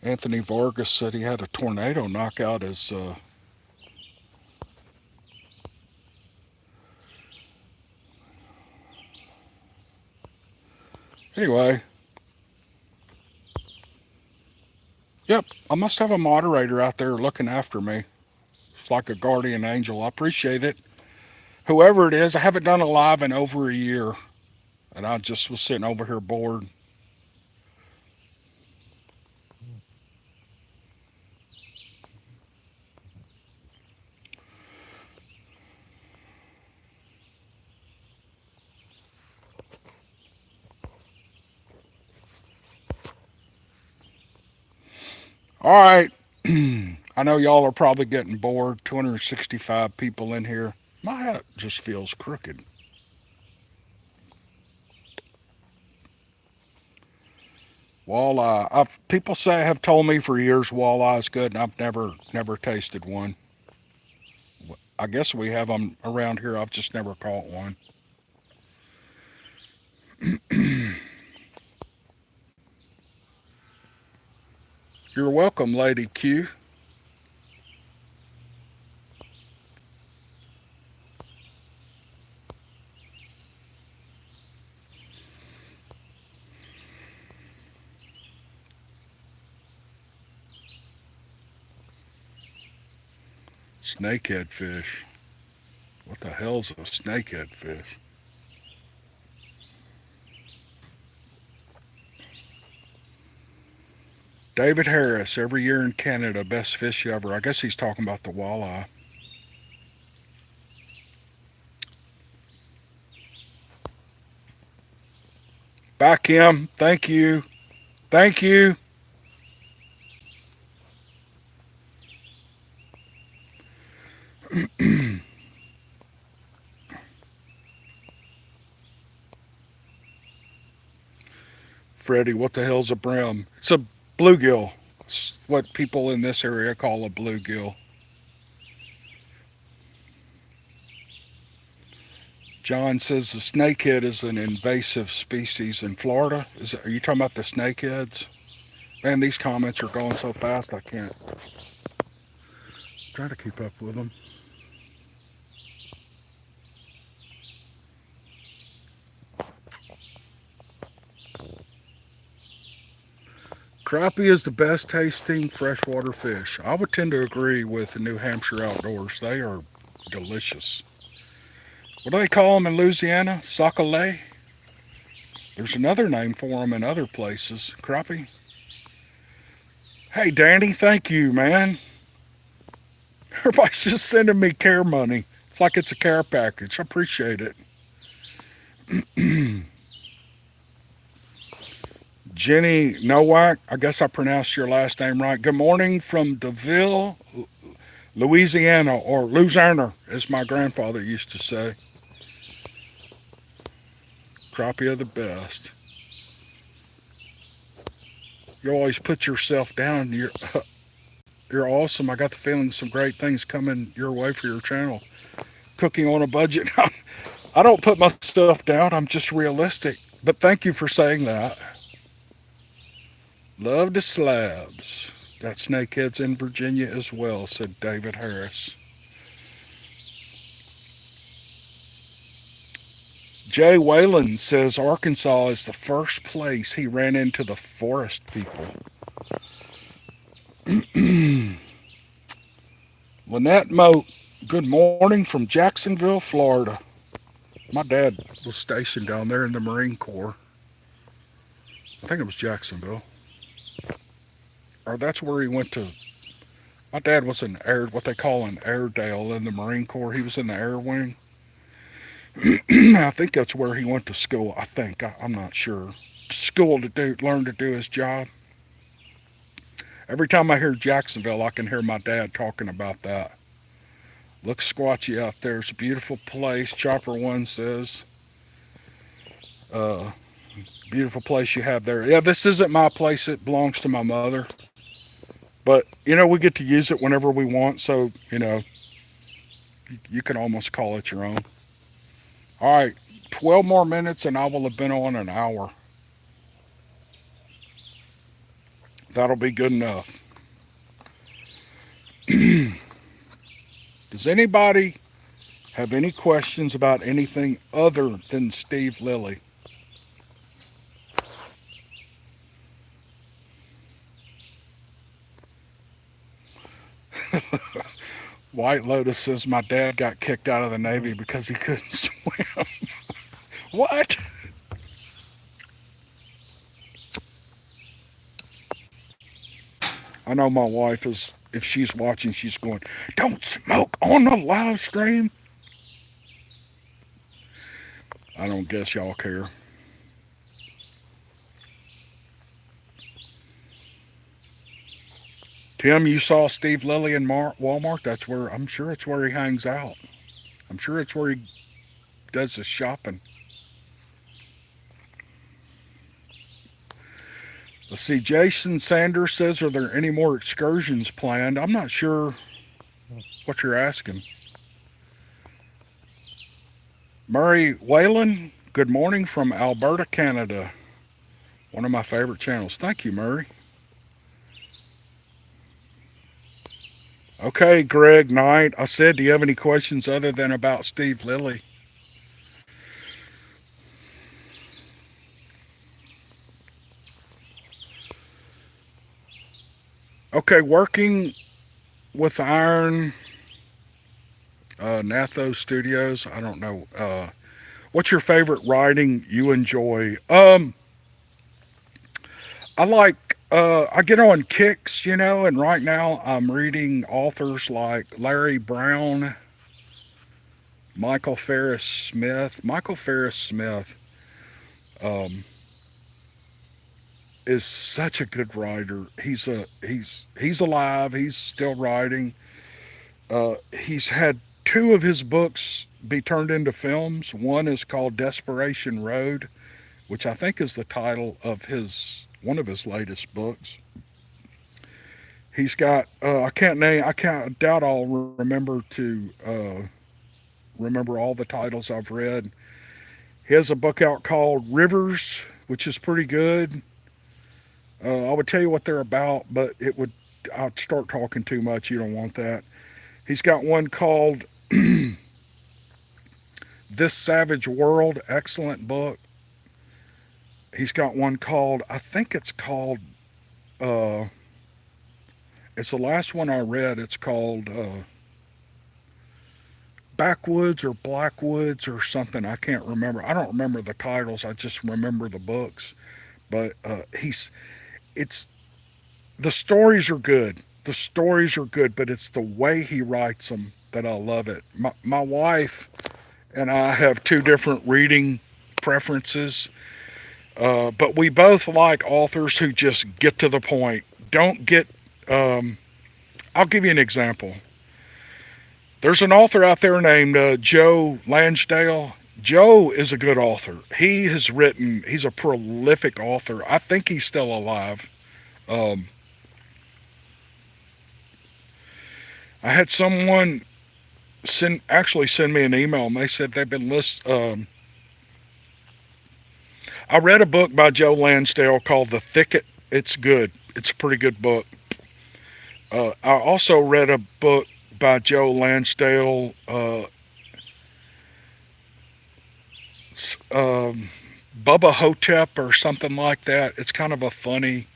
Anthony Vargas said he had a tornado knock out his. Anyway, yep, I must have a moderator out there looking after me. It's like a guardian angel. I appreciate it. Whoever it is, I haven't done a live in over a year, and I just was sitting over here bored. All right. I know y'all are probably getting bored. 265 people in here. My hat just feels crooked. Walleye. People say have told me for years walleye is good, and I've never tasted one. I guess we have them around here. I've just never caught one. You're welcome, Lady Q. Snakehead fish. What the hell's a snakehead fish? David Harris, every year in Canada, best fish ever. I guess he's talking about the walleye. Back him. Thank you. Thank you. Freddie, what the hell's a brim? It's a bluegill. It's what people in this area call a bluegill. John says the snakehead is an invasive species in Florida. Are you talking about the snakeheads? Man, these comments are going so fast I can't try to keep up with them. Crappie is the best tasting freshwater fish. I would tend to agree with the New Hampshire Outdoors. They are delicious. What do they call them in Louisiana? Sac-a-lait? There's another name for them in other places. Crappie? Hey, Danny, thank you, man. Everybody's just sending me care money. It's like it's a care package. I appreciate it. Jenny Nowak, I guess I pronounced your last name right. Good morning from DeVille, Louisiana, or Louisiana, as my grandfather used to say. Crappie are the best. You always put yourself down. You're awesome. I got the feeling some great things coming your way for your channel. Cooking on a budget. I don't put myself down. I'm just realistic. But thank you for saying that. Love the slabs. Got snakeheads in Virginia as well, said David Harris. Jay Whalen says Arkansas is the first place he ran into the forest people. Lynette Moat, good morning from Jacksonville, Florida. My dad was stationed down there in the Marine Corps. I think it was Jacksonville. Or that's where he went to. My dad was an air, what they call an Airedale in the Marine Corps. He was in the Air Wing. I think that's where he went to school. I think. I'm not sure. School to learn to do his job. Every time I hear Jacksonville, I can hear my dad talking about that. Looks squatchy out there. It's a beautiful place. Chopper One says. Beautiful place you have there. Yeah, this isn't my place. It belongs to my mother. But, we get to use it whenever we want. So, you can almost call it your own. All right, 12 more minutes and I will have been on an hour. That'll be good enough. Does anybody have any questions about anything other than Steve Lilly? White Lotus says my dad got kicked out of the Navy because he couldn't swim. What? I know my wife is, if she's watching, she's going, don't smoke on the live stream. I don't guess y'all care. Tim, you saw Steve Lilly in Walmart? I'm sure it's where he hangs out. I'm sure it's where he does his shopping. Let's see, Jason Sanders says, are there any more excursions planned? I'm not sure what you're asking. Murray Whalen, good morning from Alberta, Canada. One of my favorite channels. Thank you, Murray. Okay, Greg Knight. I said, do you have any questions other than about Steve Lilly? Okay, working with iron Natho Studios. I don't know. What's your favorite writing you enjoy? I like. I get on kicks, and right now I'm reading authors like Larry Brown, Michael Ferris Smith. Michael Ferris Smith um, is such a good writer. He's alive. He's still writing. He's had two of his books be turned into films. One is called Desperation Road, which I think is the title of his one of his latest books. He's got I can't doubt I'll remember all the titles I've read. He has a book out called Rivers, which is pretty good. I would tell you what they're about, but I'd start talking too much. You don't want that. He's got one called This Savage World, excellent book. He's got one called, I think it's called, it's the last one I read. It's called Backwoods or Blackwoods or something. I can't remember. I don't remember the titles. I just remember the books. But it's, the stories are good. The stories are good, but it's the way he writes them that I love it. My wife and I have two different reading preferences, but we both like authors who just get to the point. Don't get. I'll give you an example. There's an author out there named Joe Lansdale. Joe is a good author. He's a prolific author. I think he's still alive. Um, I had someone send me an email, and they said they've been I read a book by Joe Lansdale called The Thicket. It's good. It's a pretty good book. I also read a book by Joe Lansdale, Bubba Hotep or something like that. It's kind of a funny.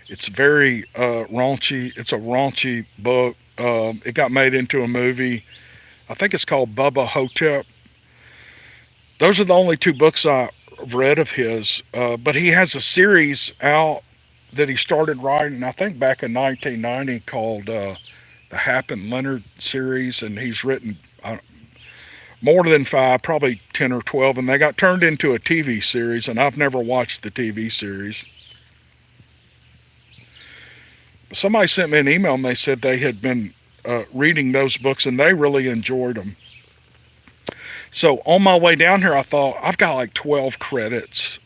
It's very raunchy. It's a raunchy book. It got made into a movie. I think it's called Bubba Hotep. Those are the only two books I've read of his. But he has a series out that he started writing, I think back in 1990, called the Hap and Leonard series, and he's written more than five, probably 10 or 12, and they got turned into a TV series, and I've never watched the TV series. Somebody sent me an email, and they said they had been reading those books, and they really enjoyed them. So on my way down here, I thought, I've got like 12 credits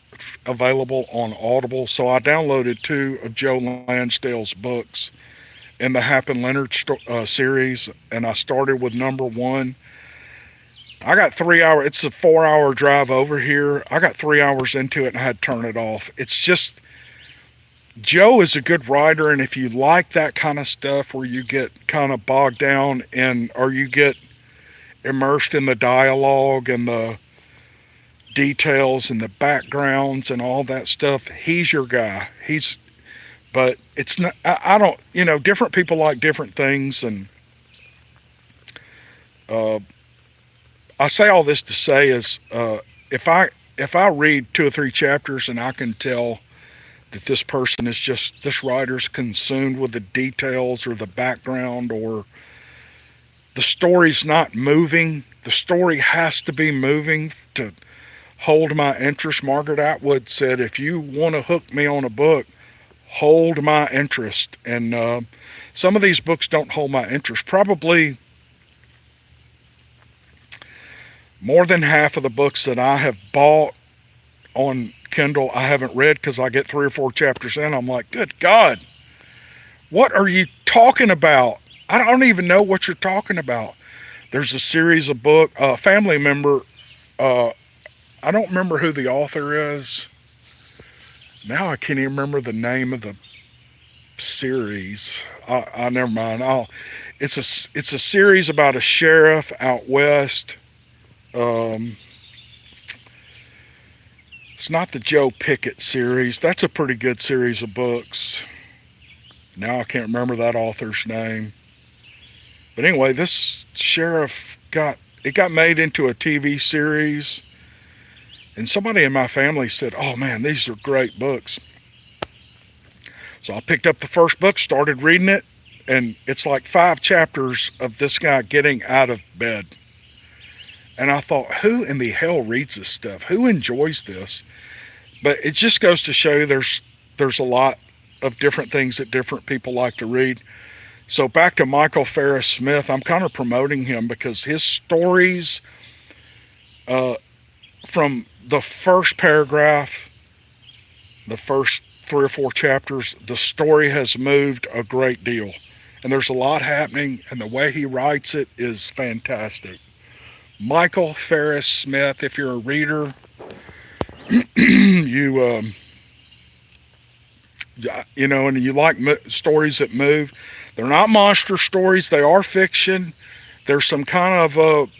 available on Audible, so I downloaded two of Joe Lansdale's books in the Hap and Leonard series, and I started with number one. I got 3 hours. It's a 4 hour drive over here. I got 3 hours into it and I had to turn it off. It's just, Joe is a good writer, and if you like that kind of stuff where you get kind of bogged down or you get immersed in the dialogue and the details and the backgrounds and all that stuff, he's your guy. But it's not, I don't, different people like different things, and I say all this to say is, if I read 2 or 3 chapters and I can tell that this writer's consumed with the details or the background, or the story's not moving, the story has to be moving to hold my interest. Margaret Atwood said, if you want to hook me on a book, hold my interest. And some of these books don't hold my interest. Probably more than half of the books that I have bought on Kindle I haven't read, because I get 3 or 4 chapters in, I'm like, good God, what are you talking about? I don't even know what you're talking about. There's a series of a family member, I don't remember who the author is. Now I can't even remember the name of the series. I never mind. It's a series about a sheriff out west. It's not the Joe Pickett series. That's a pretty good series of books. Now I can't remember that author's name. But anyway, this sheriff got made into a TV series, and somebody in my family said, "Oh man, these are great books." So I picked up the first book, started reading it, and it's like 5 chapters of this guy getting out of bed. And I thought, who in the hell reads this stuff? Who enjoys this? But it just goes to show you there's a lot of different things that different people like to read. So back to Michael Ferris Smith, I'm kind of promoting him because his stories, from the first paragraph, the first 3 or 4 chapters, the story has moved a great deal. And there's a lot happening, and the way he writes it is fantastic. Michael Ferris Smith, if you're a reader, you you know, and you like stories that move. They're not monster stories, they are fiction. There's some kind of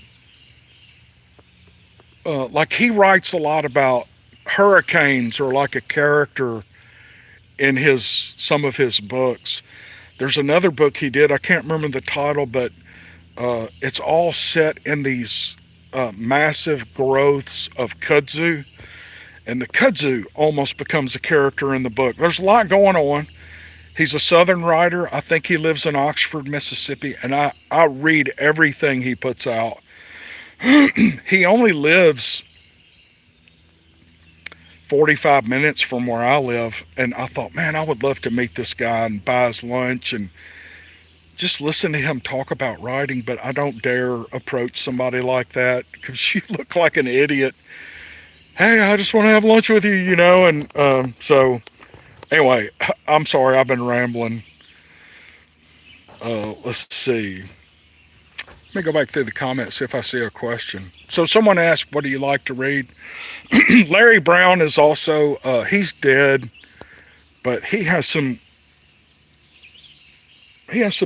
like he writes a lot about hurricanes, or like a character in some of his books. There's another book he did, I can't remember the title, but it's all set in these massive growths of kudzu, and the kudzu almost becomes a character in the book. There's a lot going on. He's a Southern writer. I think he lives in Oxford, Mississippi, and I read everything he puts out. He only lives 45 minutes from where I live, and I thought, man, I would love to meet this guy and buy his lunch and just listen to him talk about writing, but I don't dare approach somebody like that because you look like an idiot. Hey, I just want to have lunch with you, you know, and so anyway, I'm sorry, I've been rambling. Let's see. Let me go back through the comments, see if I see a question. So someone asked, what do you like to read? Larry Brown is also, he's dead, but he has some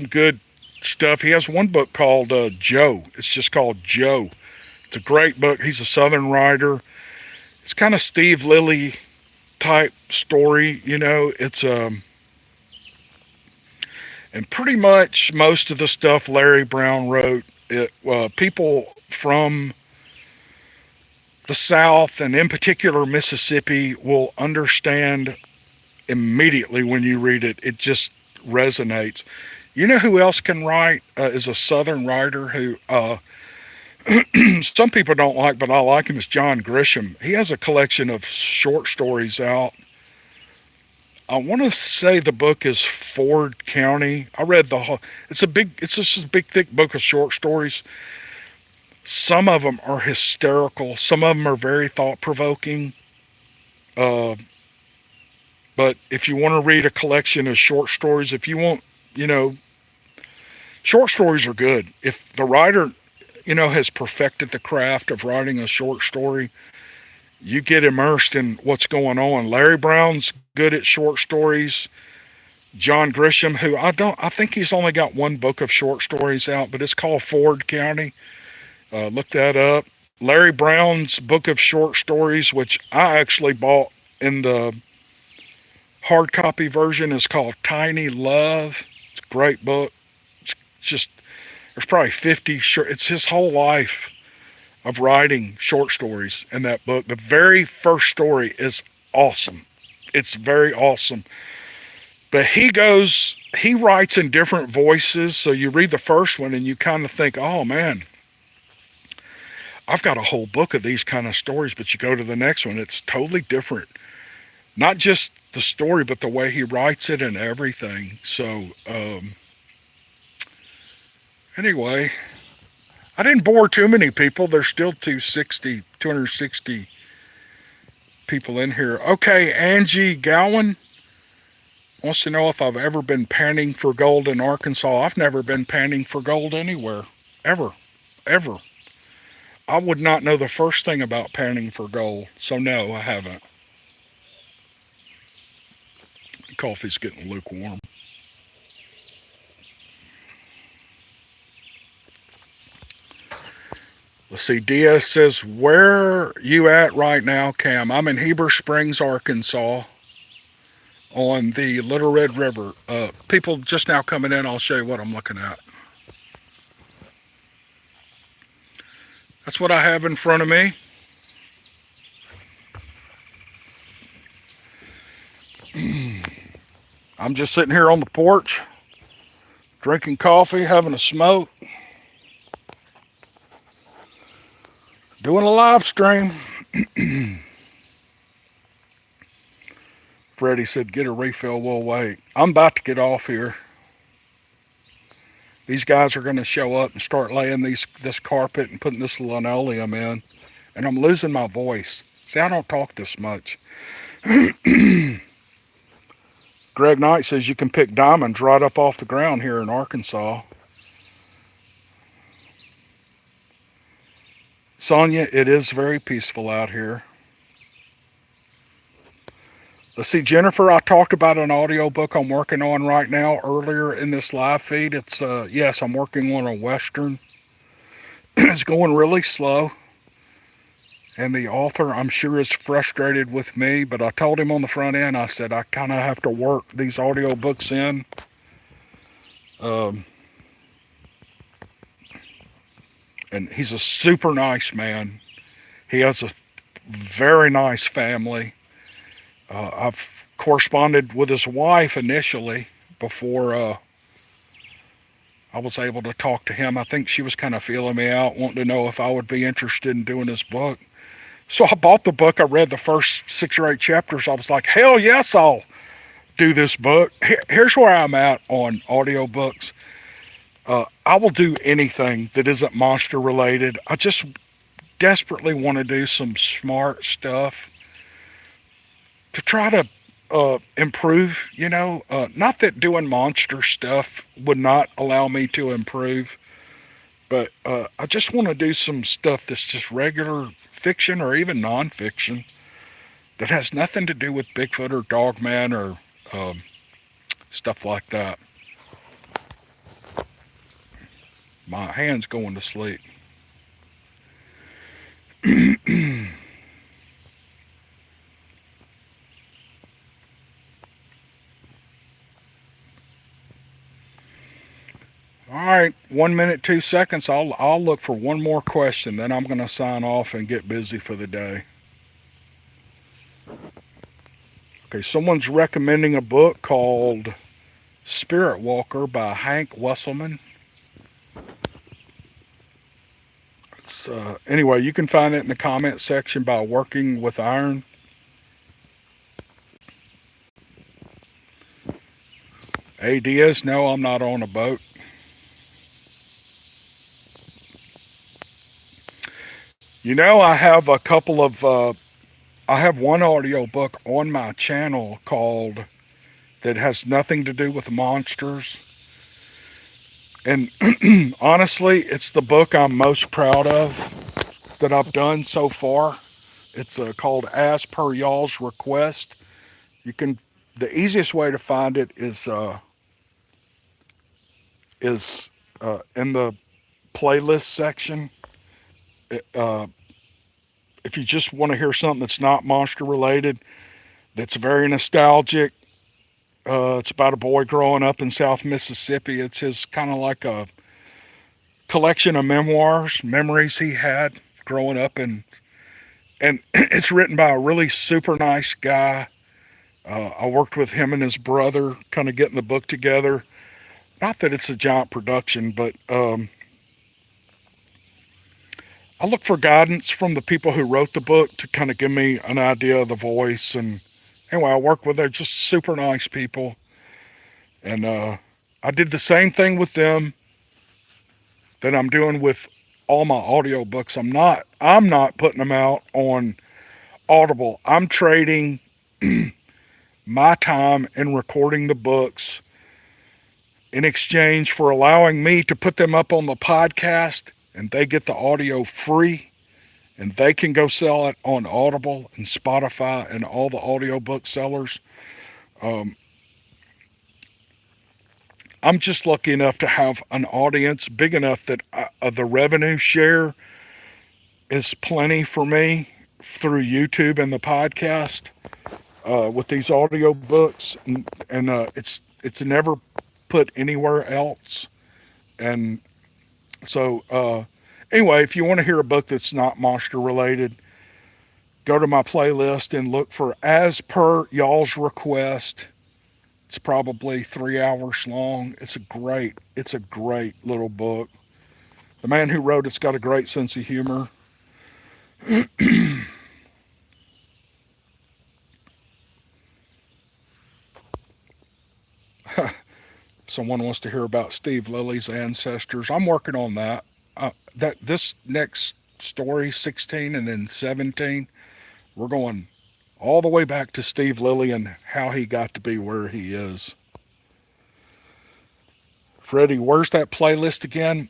good stuff. He has one book called Joe. It's just called Joe. It's a great book. He's a Southern writer. It's kind of Steve Lilly type story, you know. It's and pretty much most of the stuff Larry Brown wrote, people from the South, and in particular Mississippi, will understand immediately when you read it. It just resonates. You know who else can write, is a Southern writer who some people don't like, but I like him, is John Grisham. He has a collection of short stories out. I want to say the book is Ford County. I read the whole, it's just a big thick book of short stories. Some of them are hysterical. Some of them are very thought-provoking. But if you want to read a collection of short stories, if you want, you know, short stories are good. If the writer, you know, has perfected the craft of writing a short story, you get immersed in what's going on. Larry Brown's good at short stories. John Grisham, who I think he's only got one book of short stories out, but it's called Ford County. Look that up. Larry Brown's book of short stories, which I actually bought in the hard copy version, is called Tiny Love. It's a great book. It's just, there's probably 50 short, it's his whole life of writing short stories in that book. The very first story is awesome. It's very awesome. But he writes in different voices. So you read the first one and you kind of think, oh man, I've got a whole book of these kind of stories. But you go to the next one, it's totally different. Not just the story, but the way he writes it and everything. So anyway, I didn't bore too many people. There's still 260 people in here. Okay, Angie Gowan wants to know if I've ever been panning for gold in Arkansas. I've never been panning for gold anywhere. Ever. Ever. I would not know the first thing about panning for gold. So no, I haven't. Coffee's getting lukewarm. Let's see, Diaz says, where you at right now, Cam? I'm in Heber Springs, Arkansas, on the Little Red River. People just now coming in, I'll show you what I'm looking at. That's what I have in front of me. I'm just sitting here on the porch, drinking coffee, having a smoke, doing a live stream. Freddie said, get a refill, we'll wait. I'm about to get off here. These guys are going to show up and start laying this carpet and putting this linoleum in. And I'm losing my voice. See, I don't talk this much. Greg Knight says you can pick diamonds right up off the ground here in Arkansas. Sonia, it is very peaceful out here. Let's see, Jennifer, I talked about an audiobook I'm working on right now earlier in this live feed. It's, yes, I'm working on a Western. It's going really slow. And the author, I'm sure, is frustrated with me, but I told him on the front end, I said, I kind of have to work these audiobooks in. And he's a super nice man. He has a very nice family. I've corresponded with his wife initially before I was able to talk to him. I think she was kind of feeling me out, wanting to know if I would be interested in doing his book. So I bought the book. I read the first 6 or 8 chapters. I was like, hell yes, I'll do this book. Here's where I'm at on audiobooks. I will do anything that isn't monster related. I just desperately want to do some smart stuff to try to improve, not that doing monster stuff would not allow me to improve, but I just want to do some stuff that's just regular fiction or even nonfiction that has nothing to do with Bigfoot or Dogman or stuff like that. My hand's going to sleep. All right, 1 minute, 2 seconds. I'll look for one more question, then I'm going to sign off and get busy for the day. Okay, someone's recommending a book called Spirit Walker by Hank Wesselman. Anyway, you can find it in the comment section by Working with Iron. Hey, Diaz, no, I'm not on a boat. I have a couple of, I have one audiobook on my channel called, that has nothing to do with monsters. And honestly, it's the book I'm most proud of that I've done so far. It's called As Per Y'all's Request. The easiest way to find it is in the playlist section. If you just want to hear something that's not monster related, that's very nostalgic, it's about a boy growing up in South Mississippi. It's his kind of like a collection of memories he had growing up, and it's written by a really super nice guy. I worked with him and his brother, kind of getting the book together. Not that it's a giant production, but I look for guidance from the people who wrote the book to kind of give me an idea of the voice. And anyway, I work with they're just super nice people. And I did the same thing with them that I'm doing with all my audiobooks. I'm not putting them out on Audible. I'm trading my time in recording the books in exchange for allowing me to put them up on the podcast, and they get the audio free, and they can go sell it on Audible and Spotify and all the audiobook sellers. I'm just lucky enough to have an audience big enough that the revenue share is plenty for me through YouTube and the podcast with these audiobooks, and it's never put anywhere else. And so Anyway, if you want to hear a book that's not monster related, go to my playlist and look for As Per Y'all's Request. It's probably 3 hours long. It's a great little book. The man who wrote it's got a great sense of humor. Someone wants to hear about Steve Lilly's ancestors. I'm working on that. That this next story, 16 and then 17, we're going all the way back to Steve Lilly and how he got to be where he is. Freddie, where's that playlist again?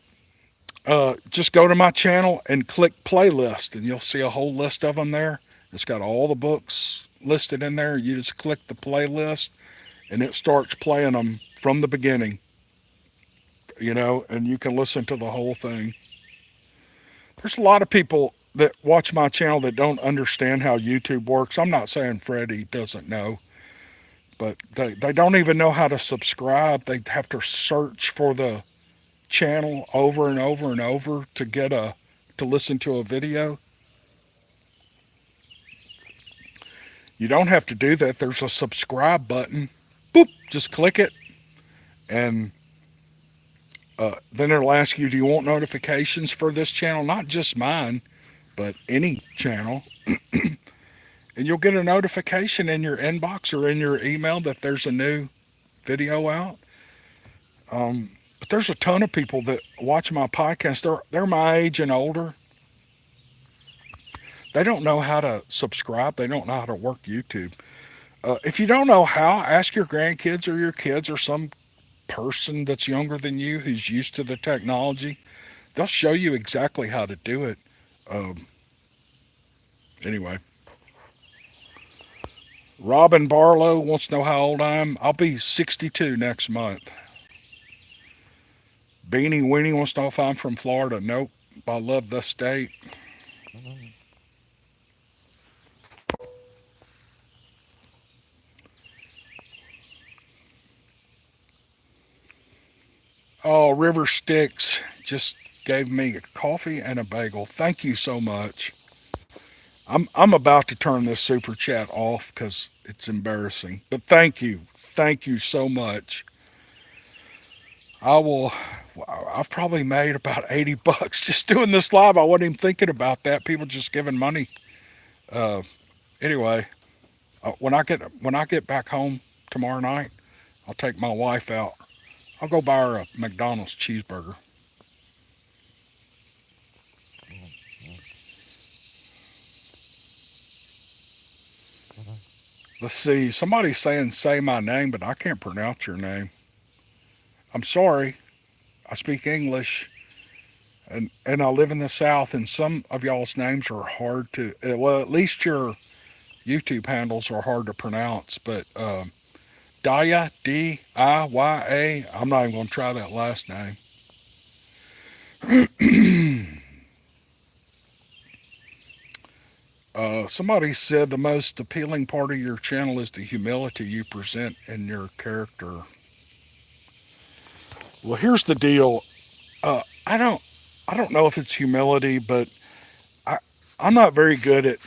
Just go to my channel and click playlist, and you'll see a whole list of them there. It's got all the books listed in there. You just click the playlist, and it starts playing them from the beginning, and you can listen to the whole thing. There's a lot of people that watch my channel that don't understand how YouTube works. I'm not saying Freddie doesn't know, but they don't even know how to subscribe. They have to search for the channel over and over and over to listen to a video. You don't have to do that. There's a subscribe button. Boop, just click it, and then it'll ask you, do you want notifications for this channel? Not just mine, but any channel. And you'll get a notification in your inbox or in your email that there's a new video out. But there's a ton of people that watch my podcast. They're my age and older. They don't know how to subscribe. They don't know how to work YouTube. If you don't know how, ask your grandkids or your kids or some person that's younger than you who's used to the technology. They'll show you exactly how to do it. Anyway. Robin Barlow wants to know how old I am. I'll be 62 next month. Beanie Weenie wants to know if I'm from Florida. Nope. I love the state. Oh, River Sticks just gave me a coffee and a bagel. Thank you so much. I'm about to turn this super chat off because it's embarrassing. But thank you. Thank you so much. I've probably made about 80 bucks just doing this live. I wasn't even thinking about that. People just giving money. Uh, anyway, when I get back home tomorrow night, I'll take my wife out. I'll go buy her a McDonald's cheeseburger. Let's see. Somebody's saying say my name, but I can't pronounce your name. I'm sorry. I speak English, and I live in the South, and some of y'all's names are hard to, well, at least your YouTube handles are hard to pronounce, but Daya, D-I-Y-A, I'm not even going to try that last name. Somebody said the most appealing part of your channel is the humility you present in your character. Well, here's the deal. Uh, I don't know if it's humility, but I, I'm not very good at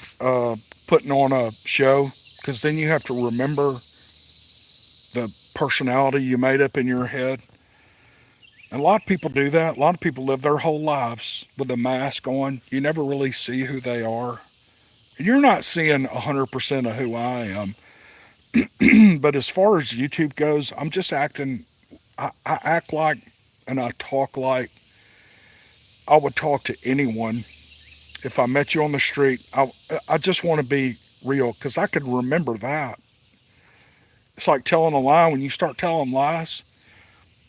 putting on a show because then you have to remember the personality you made up in your head. And a lot of people do that. A lot of people live their whole lives with a mask on. You never really see who they are. And you're not seeing 100% of who I am. But as far as YouTube goes, I'm just acting, I act like and I talk like I would talk to anyone. If I met you on the street, I just want to be real because I could remember that. It's like telling a lie. When you start telling lies,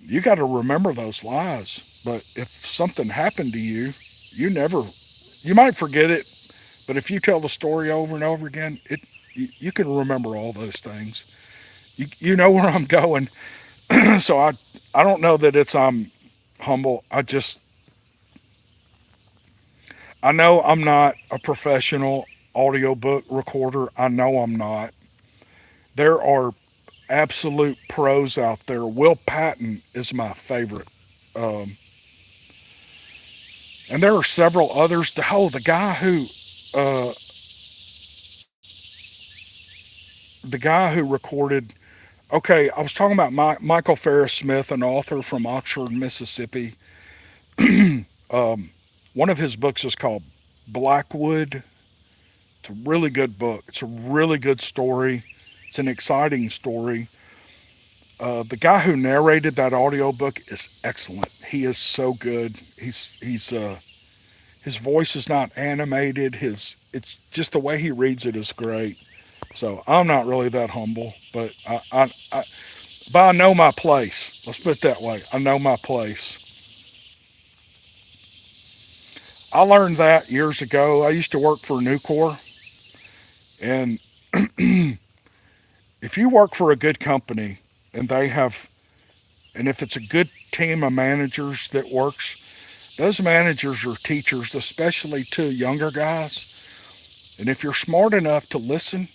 you got to remember those lies. But if something happened to you, you might forget it. But if you tell the story over and over again, you can remember all those things. You know where I'm going. So I don't know that I'm humble. I know I'm not a professional audiobook recorder. I know I'm not. There are absolute pros out there. Will Patton is my favorite. And there are several others. Uh, the guy who recorded. Okay, I was talking about Michael Ferris Smith, an author from Oxford, Mississippi. um, One of his books is called Blackwood. It's a really good book. It's a really good story. It's an exciting story. The guy who narrated that audiobook is excellent. He is so good. His voice is not animated. It's just the way he reads it is great. So I'm not really that humble, but I know my place. Let's put it that way. I know my place. I learned that years ago. I used to work for Nucor, and if you work for a good company and and if it's a good team of managers that works, those managers are teachers, especially to younger guys. And if you're smart enough to listen,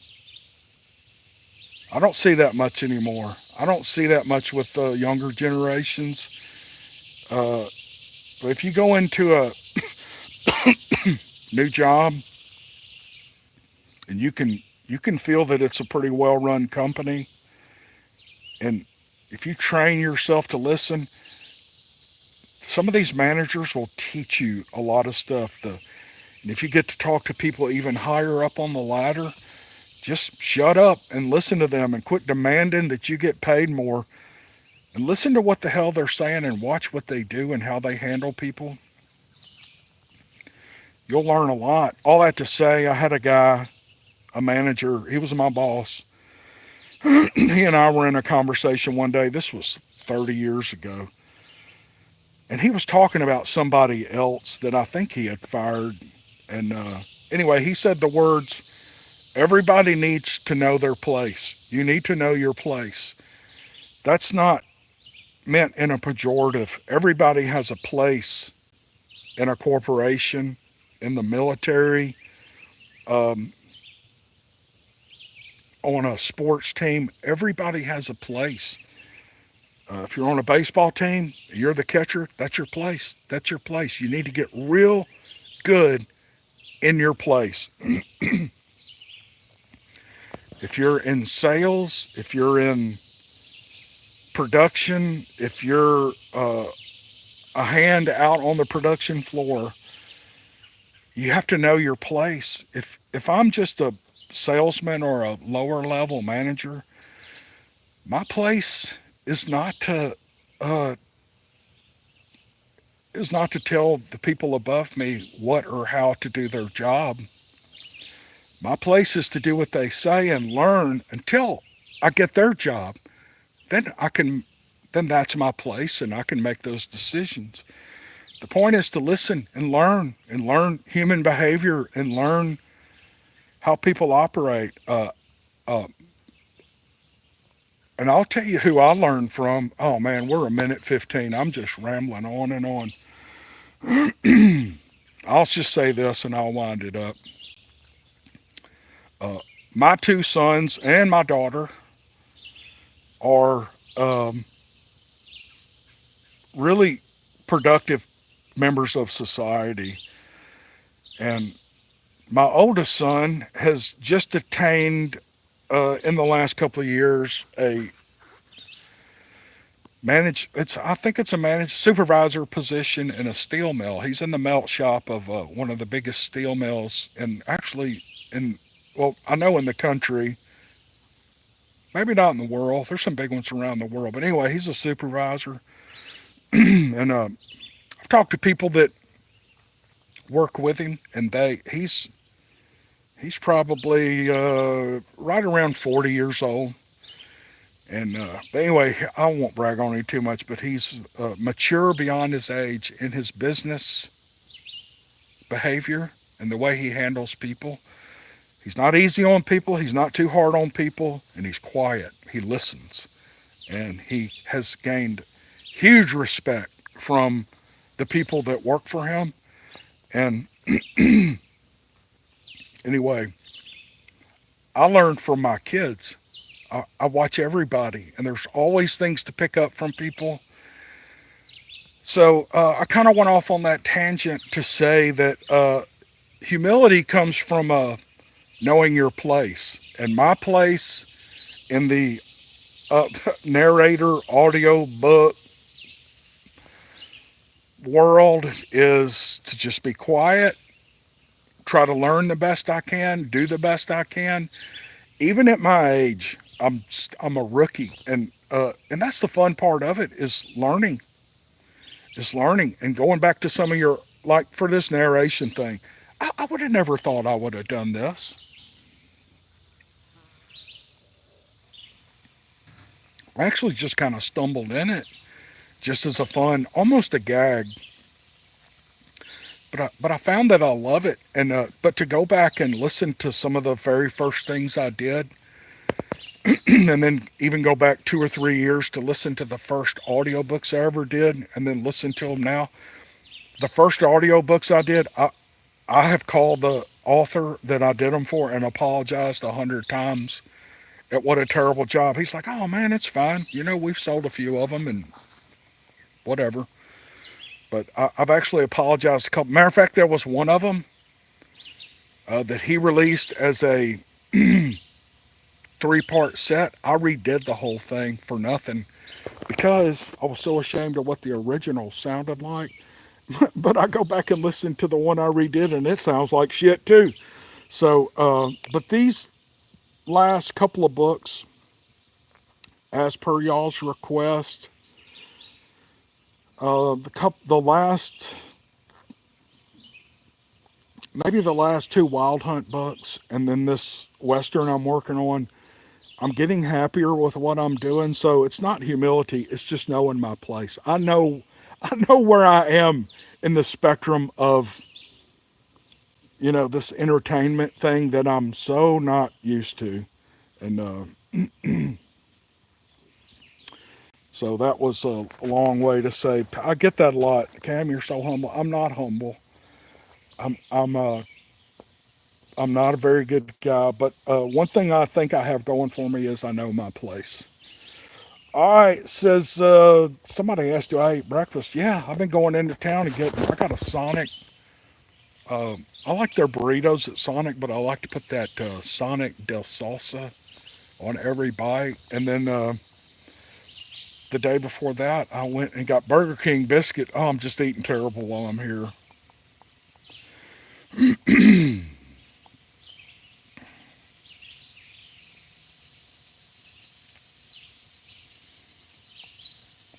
I don't see that much anymore. I don't see that much with the younger generations. But if you go into a new job and you can feel that it's a pretty well run company, and if you train yourself to listen, some of these managers will teach you a lot of stuff. And if you get to talk to people even higher up on the ladder, just shut up and listen to them and quit demanding that you get paid more, and listen to what the hell they're saying and watch what they do and how they handle people. You'll learn a lot. All that to say, I had a guy, a manager, he was my boss. He and I were in a conversation one day. This was 30 years ago. And he was talking about somebody else that I think he had fired. And anyway, he said the words, everybody needs to know their place. You need to know your place. That's not meant in a pejorative. Everybody has a place in a corporation, in the military, um, on a sports team. Everybody has a place. If you're on a baseball team, you're the catcher, that's your place. That's your place. You need to get real good in your place. If you're in sales, if you're in production, if you're a hand out on the production floor, you have to know your place. If I'm just a salesman or a lower level manager, my place uh, is not to tell the people above me what or how to do their job. My place is to do what they say and learn until I get their job. Then then that's my place and I can make those decisions. The point is to listen and learn human behavior and learn how people operate. Uh, and I'll tell you who I learned from. Oh man, we're a minute 15. I'm just rambling on and on. I'll just say this and I'll wind it up. Uh, my two sons and my daughter are really productive members of society. And my oldest son has just attained, in the last couple of years, I think it's a managed supervisor position in a steel mill. He's in the melt shop of one of the biggest steel mills, and actually well, I know in the country, maybe not in the world. There's some big ones around the world, but anyway, he's a supervisor. And I've talked to people that work with him, and he's probably right around 40 years old. And but anyway, I won't brag on him too much, but he's mature beyond his age in his business behavior and the way he handles people. He's not easy on people. He's not too hard on people, and he's quiet. He listens, and he has gained huge respect from the people that work for him. And anyway, I learned from my kids. I watch everybody, and there's always things to pick up from people. So I kind of went off on that tangent to say that humility comes from knowing your place. And my place in the uh, narrator audio book world is to just be quiet, try to learn the best I can, do the best I can. Even at my age, I'm a rookie, and that's the fun part of it is learning and going back to some of your, like for this narration thing. I would have never thought I would have done this. I actually just kind of stumbled in it, just as a fun, almost a gag. But I found that I love it, and but to go back and listen to some of the very first things I did, and then even go back 2 or 3 years to listen to the first audiobooks I ever did, and then listen to them now. The first audiobooks I did, I have called the author that I did them for and apologized 100 times at what a terrible job. He's like, "Oh man, it's fine. You know, we've sold a few of them and whatever." But I've actually apologized a couple. Matter of fact, there was one of them that he released as a 3-part set. I redid the whole thing for nothing because I was so ashamed of what the original sounded like. But I go back and listen to the one I redid, and it sounds like shit too. So, but these last couple of books, as per y'all's request, the last, maybe the last two Wild Hunt books, and then this Western I'm working on, I'm getting happier with what I'm doing. So it's not humility, it's just knowing my place. I know where I am in the spectrum of, this entertainment thing that I'm so not used to. And so that was a long way to say, I get that a lot. Cam, you're so humble. I'm not humble. I'm I'm uh I'm not a very good guy, but one thing I think I have going for me is I know my place. All right, says somebody asked, do I eat breakfast? Yeah, I've been going into town and getting. I got a Sonic. I like their burritos at Sonic, but I like to put that Sonic del Salsa on every bite. And then the day before that, I went and got Burger King biscuit. Oh, I'm just eating terrible while I'm here.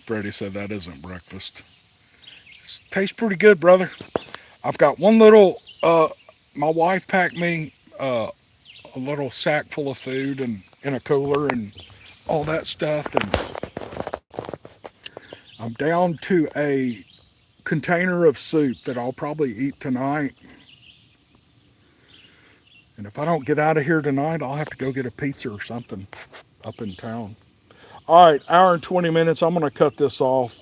Freddie said that isn't breakfast. It tastes pretty good, brother. I've got one little. My wife packed me a little sack full of food and in a cooler and all that stuff, and I'm down to a container of soup that I'll probably eat tonight. And if I don't get out of here tonight, I'll have to go get a pizza or something up in town. All right, hour and 20 minutes. I'm going to cut this off.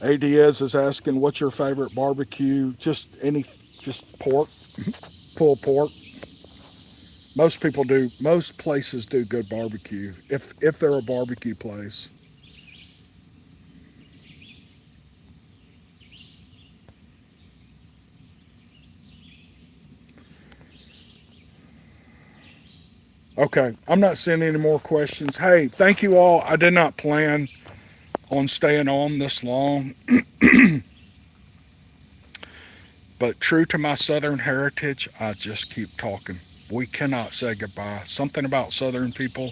ADS is asking, what's your favorite barbecue? Just pork, pulled pork. Most people do. Most places do good barbecue if they're a barbecue place. Okay, I'm not seeing any more questions. Hey, thank you all. I did not plan on staying on this long, but true to my Southern heritage, I just keep talking. We cannot say goodbye. Something about Southern people,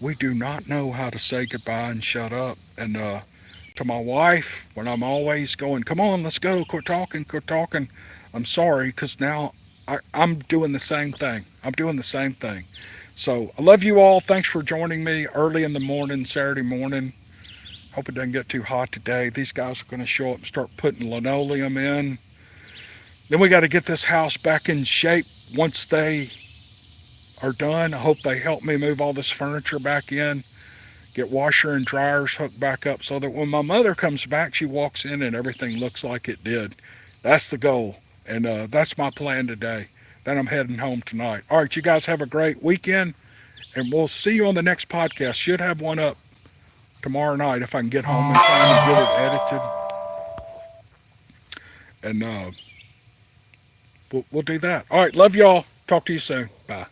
we do not know how to say goodbye and shut up. And to my wife, when I'm always going, come on, let's go, quit talking, quit talking, I'm sorry, because now I'm doing the same thing. I'm doing the same thing. So I love you all. Thanks for joining me early in the morning, Saturday morning. Hope it doesn't get too hot today. These guys are going to show up and start putting linoleum in. Then we got to get this house back in shape once they are done. I hope they help me move all this furniture back in, get washer and dryers hooked back up so that when my mother comes back, she walks in and everything looks like it did. That's the goal. And that's my plan today. Then I'm heading home tonight. All right, you guys have a great weekend, and we'll see you on the next podcast. Should have one up tomorrow night if I can get home in time and get it edited. And we'll do that. All right, love y'all. Talk to you soon. Bye.